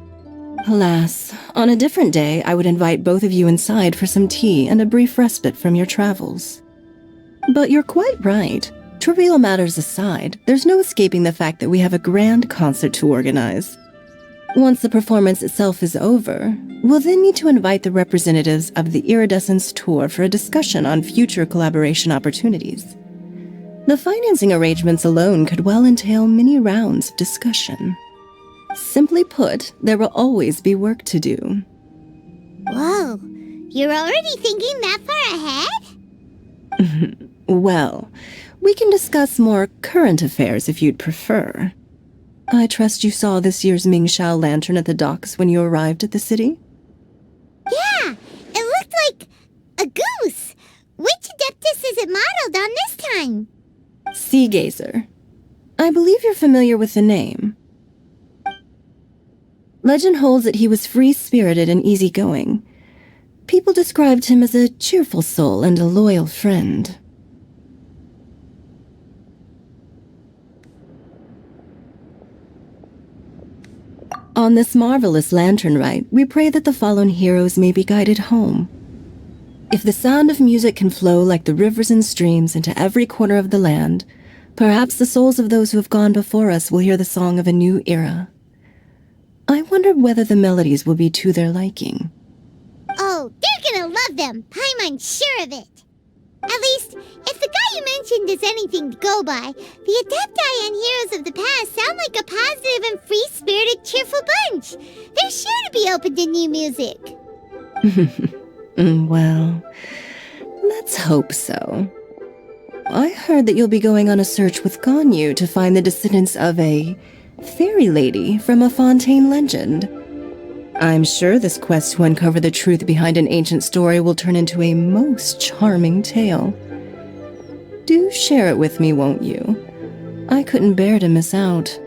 Alas, on a different day, I would invite both of you inside for some tea and a brief respite from your travels. But you're quite right. Trivial matters aside, there's no escaping the fact that we have a grand concert to organize. Once the performance itself is over, we'll then need to invite the representatives of the Iridescence Tour for a discussion on future collaboration opportunities. The financing arrangements alone could well entail many rounds of discussion. Simply put, there will always be work to do. Whoa, you're already thinking that far ahead? Well, we can discuss more current affairs if you'd prefer. I trust you saw this year's Mingxiao lantern at the docks when you arrived at the city? Yeah, it looked like a goose. Which Adeptus is it modeled on this time? Sea Gazer. I believe you're familiar with the name. Legend holds that he was free-spirited and easygoing. People described him as a cheerful soul and a loyal friend. On this marvelous lantern rite, we pray that the fallen heroes may be guided home. If the sound of music can flow like the rivers and streams into every corner of the land, perhaps the souls of those who have gone before us will hear the song of a new era. I wonder whether the melodies will be to their liking. Oh, they're gonna love them. Paimon's sure of it. At least, if the guy you mentioned is anything to go by, the Adepti and heroes of the past sound like a positive and free-spirited, cheerful bunch. They're sure to be open to new music. Well, let's hope so. I heard that you'll be going on a search with Ganyu to find the descendants of a fairy lady from a Fontaine legend. I'm sure this quest to uncover the truth behind an ancient story will turn into a most charming tale. Do share it with me, won't you? I couldn't bear to miss out.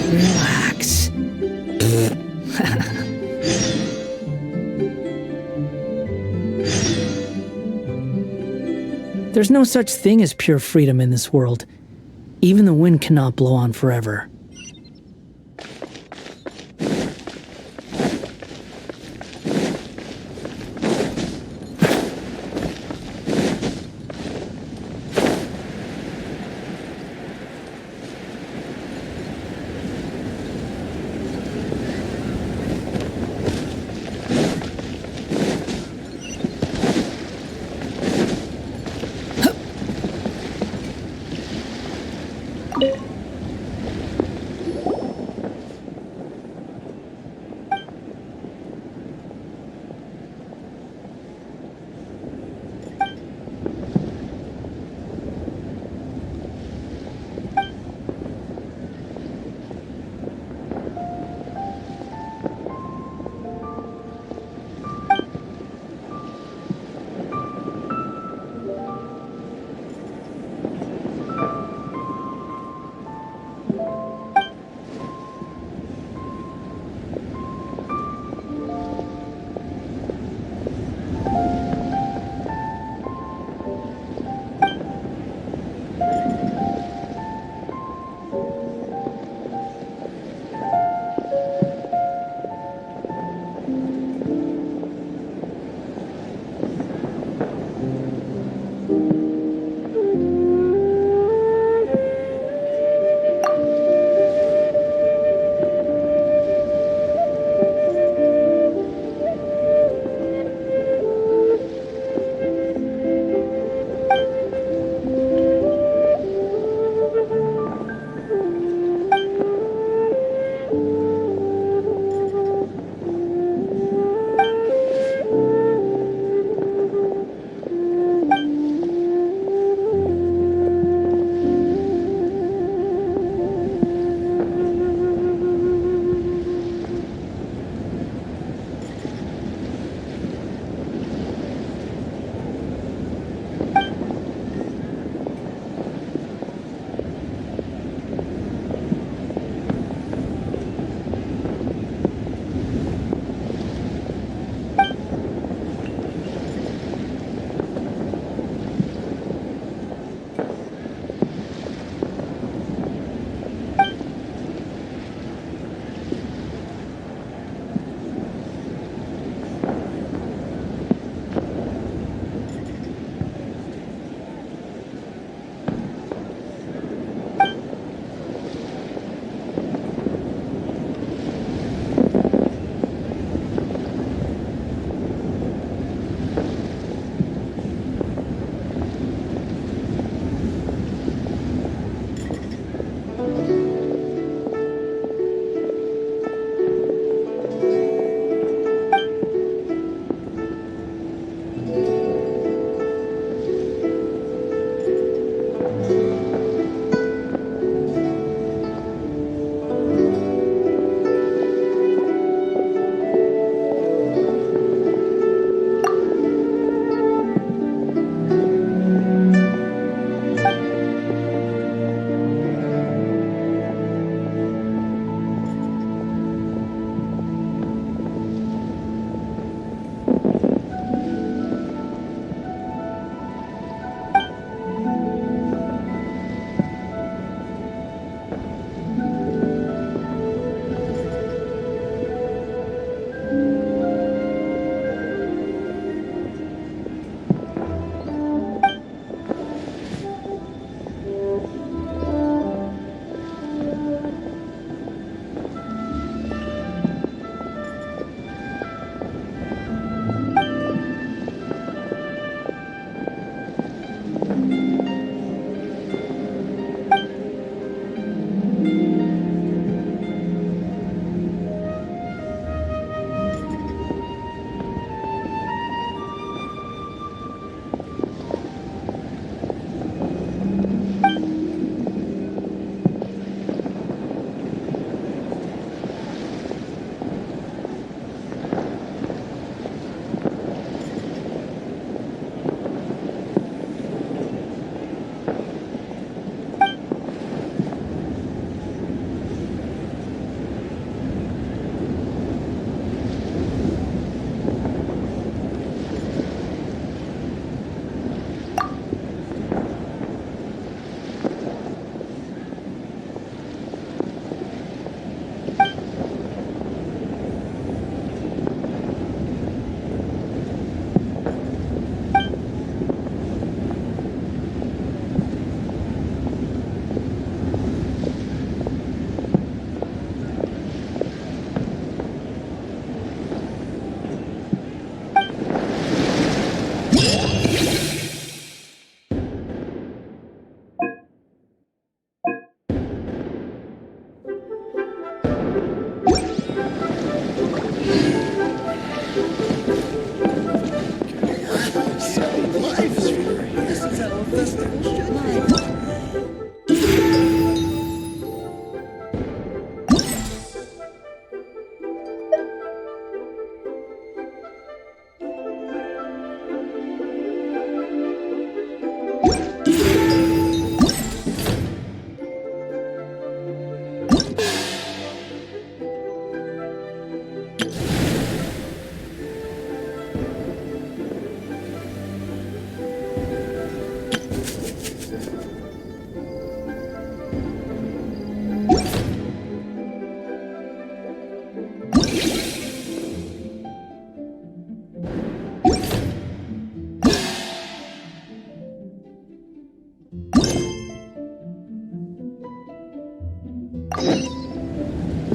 Relax. There's no such thing as pure freedom in this world. Even the wind cannot blow on forever.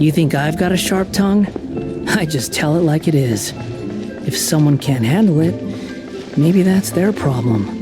You think I've got a sharp tongue? I just tell it like it is. If someone can't handle it, maybe that's their problem.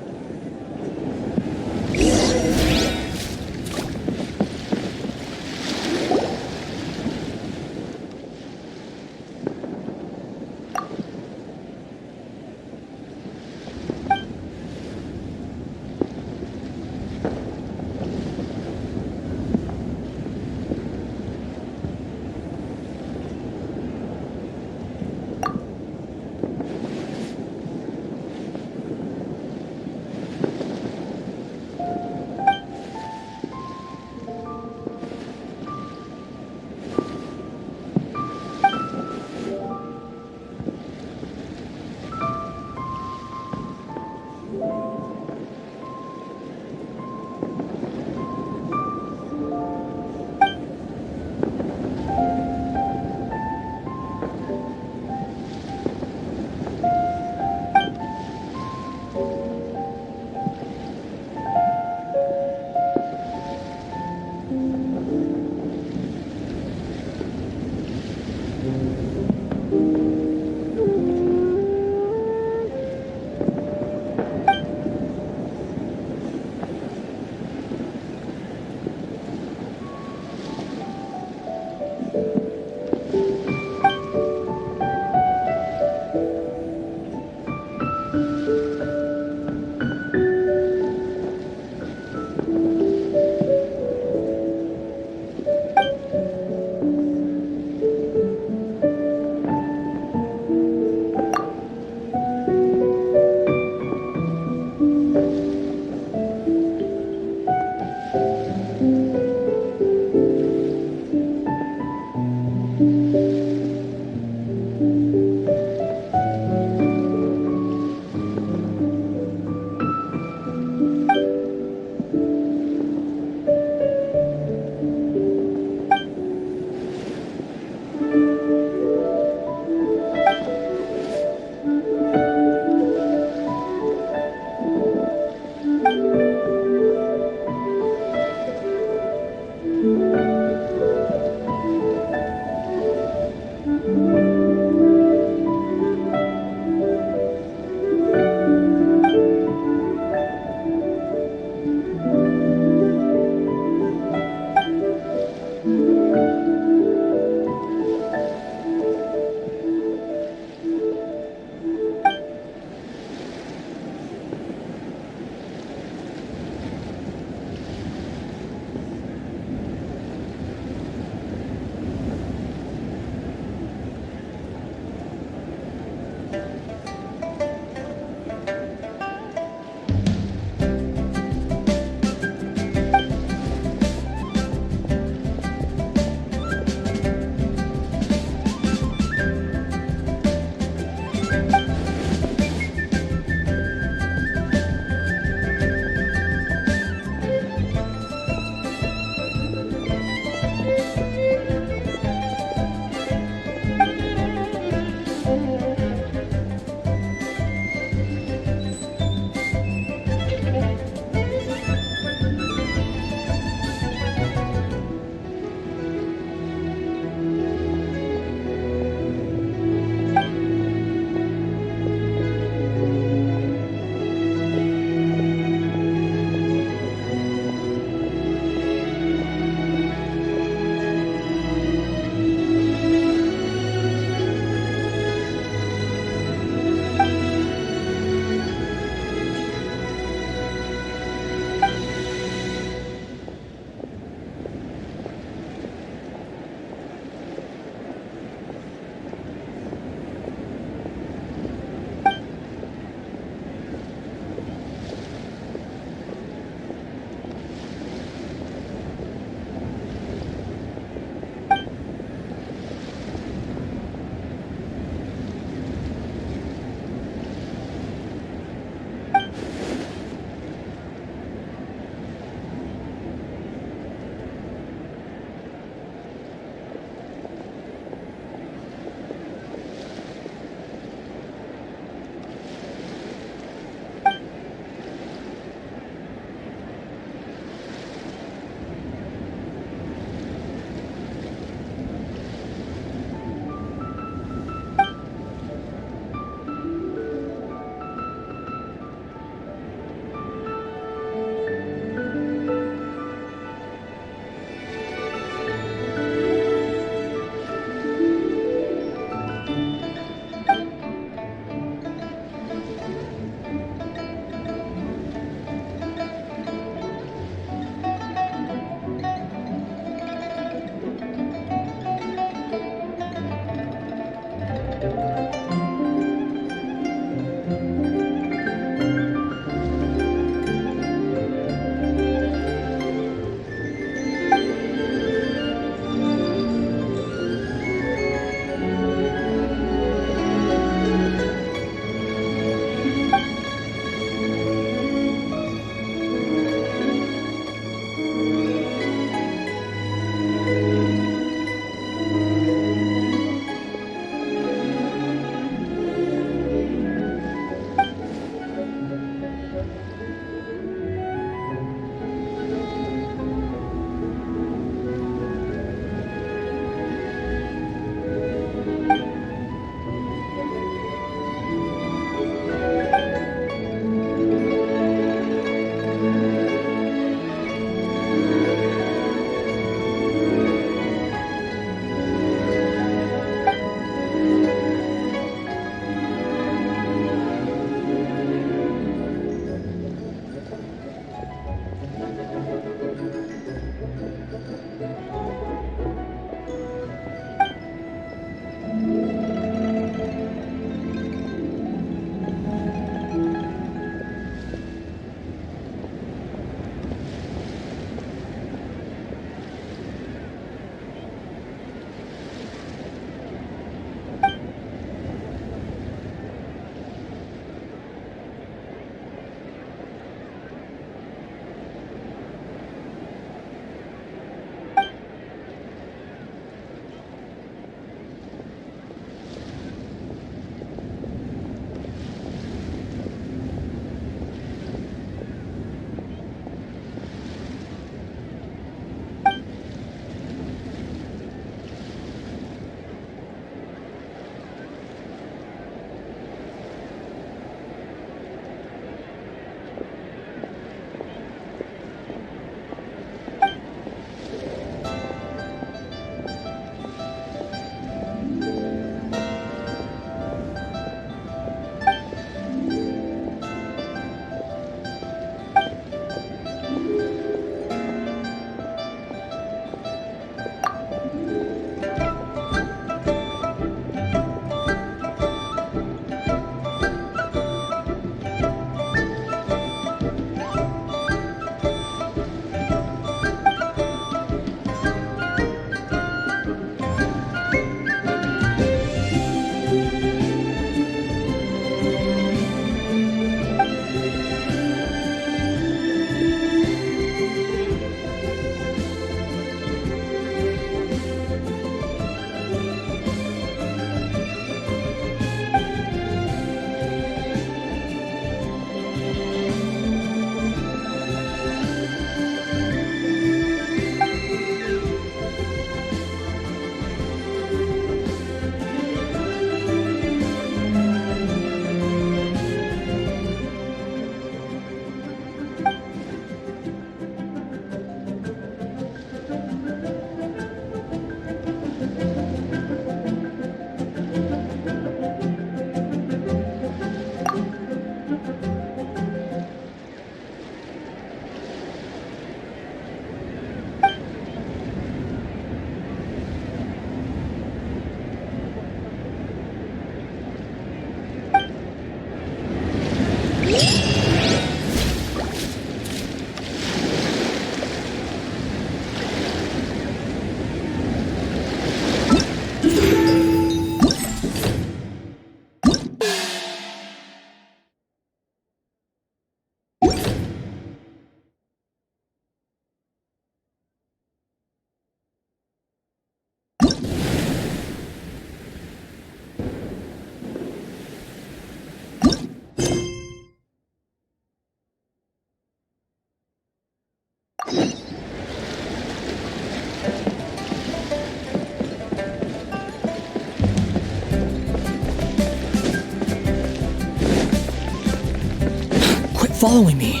Quit following me.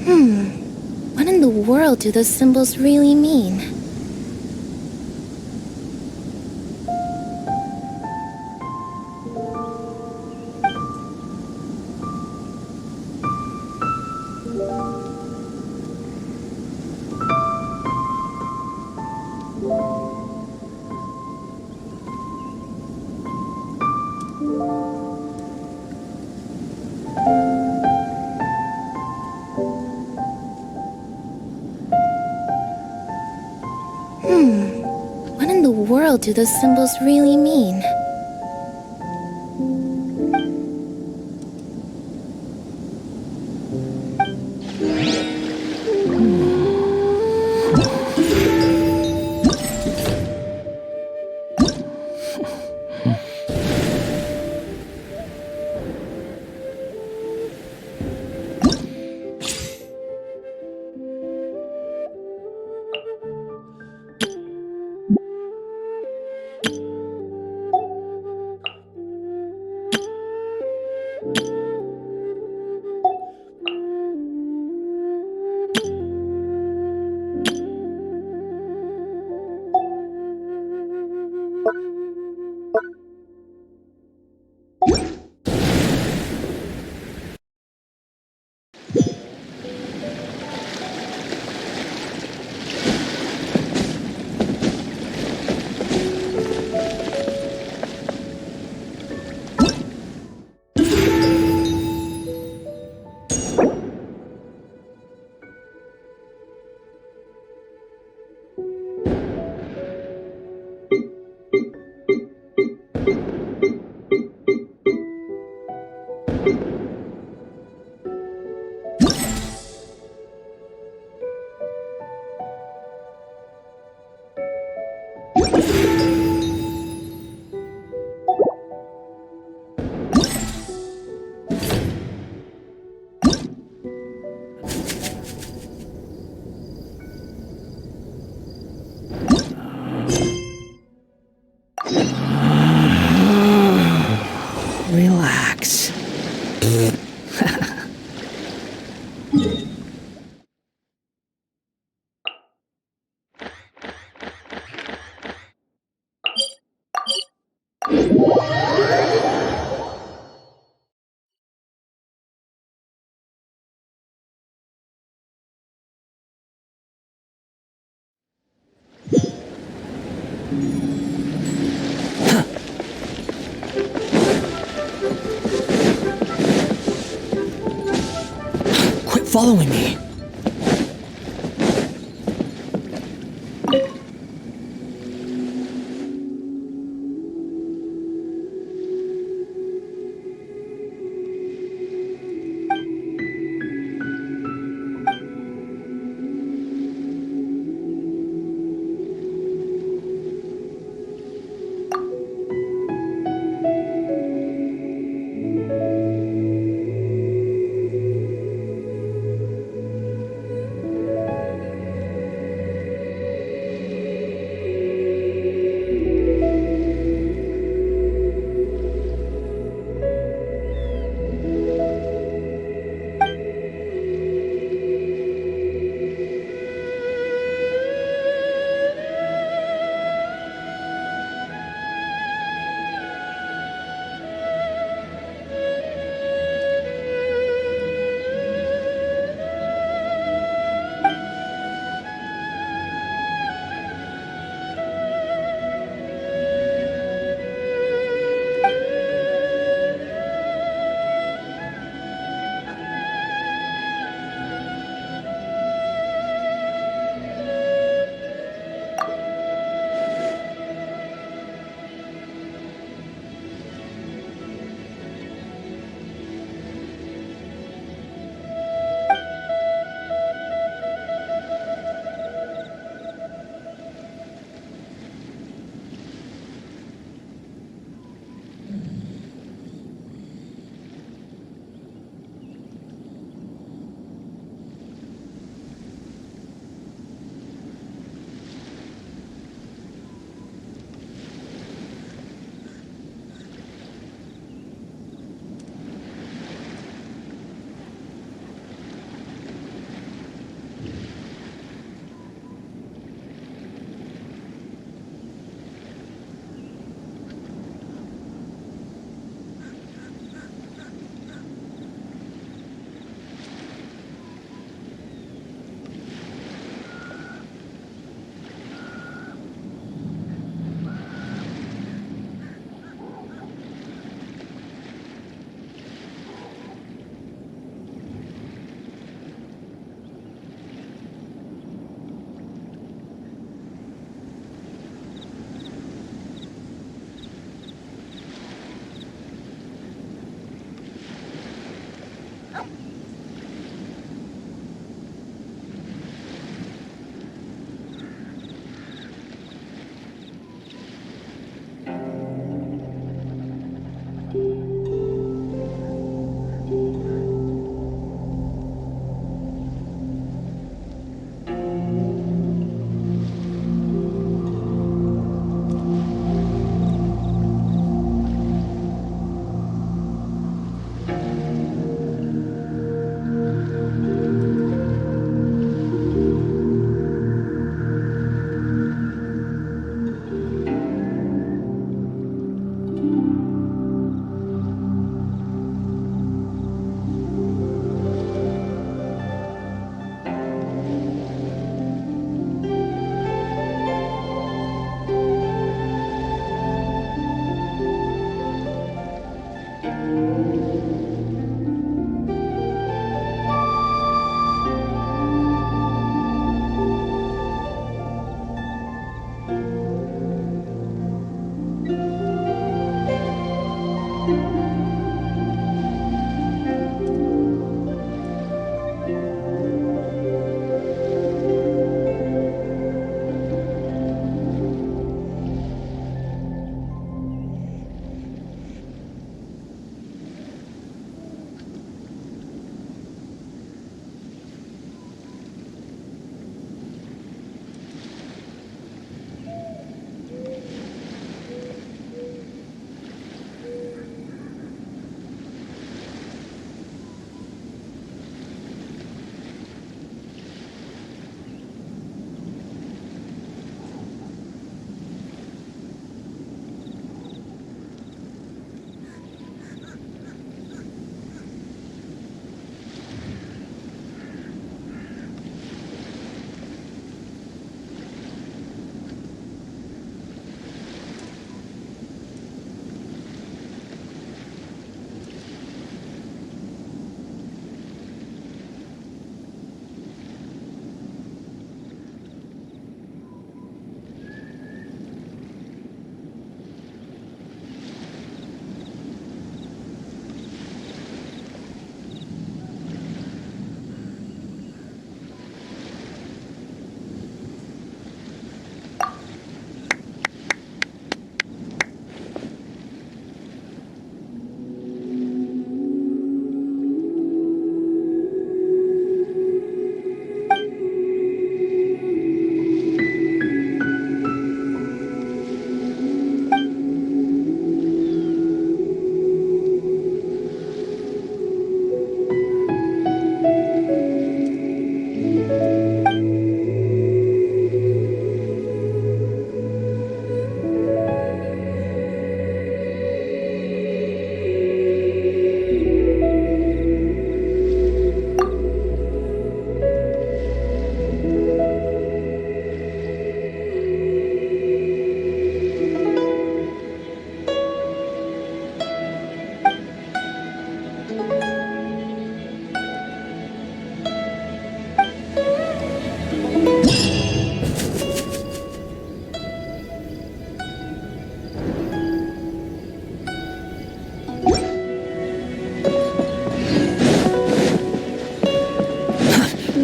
What in the world do those symbols really mean? What in the world do those symbols really mean? Relax. Quit following me.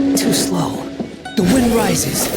Too slow. The wind rises.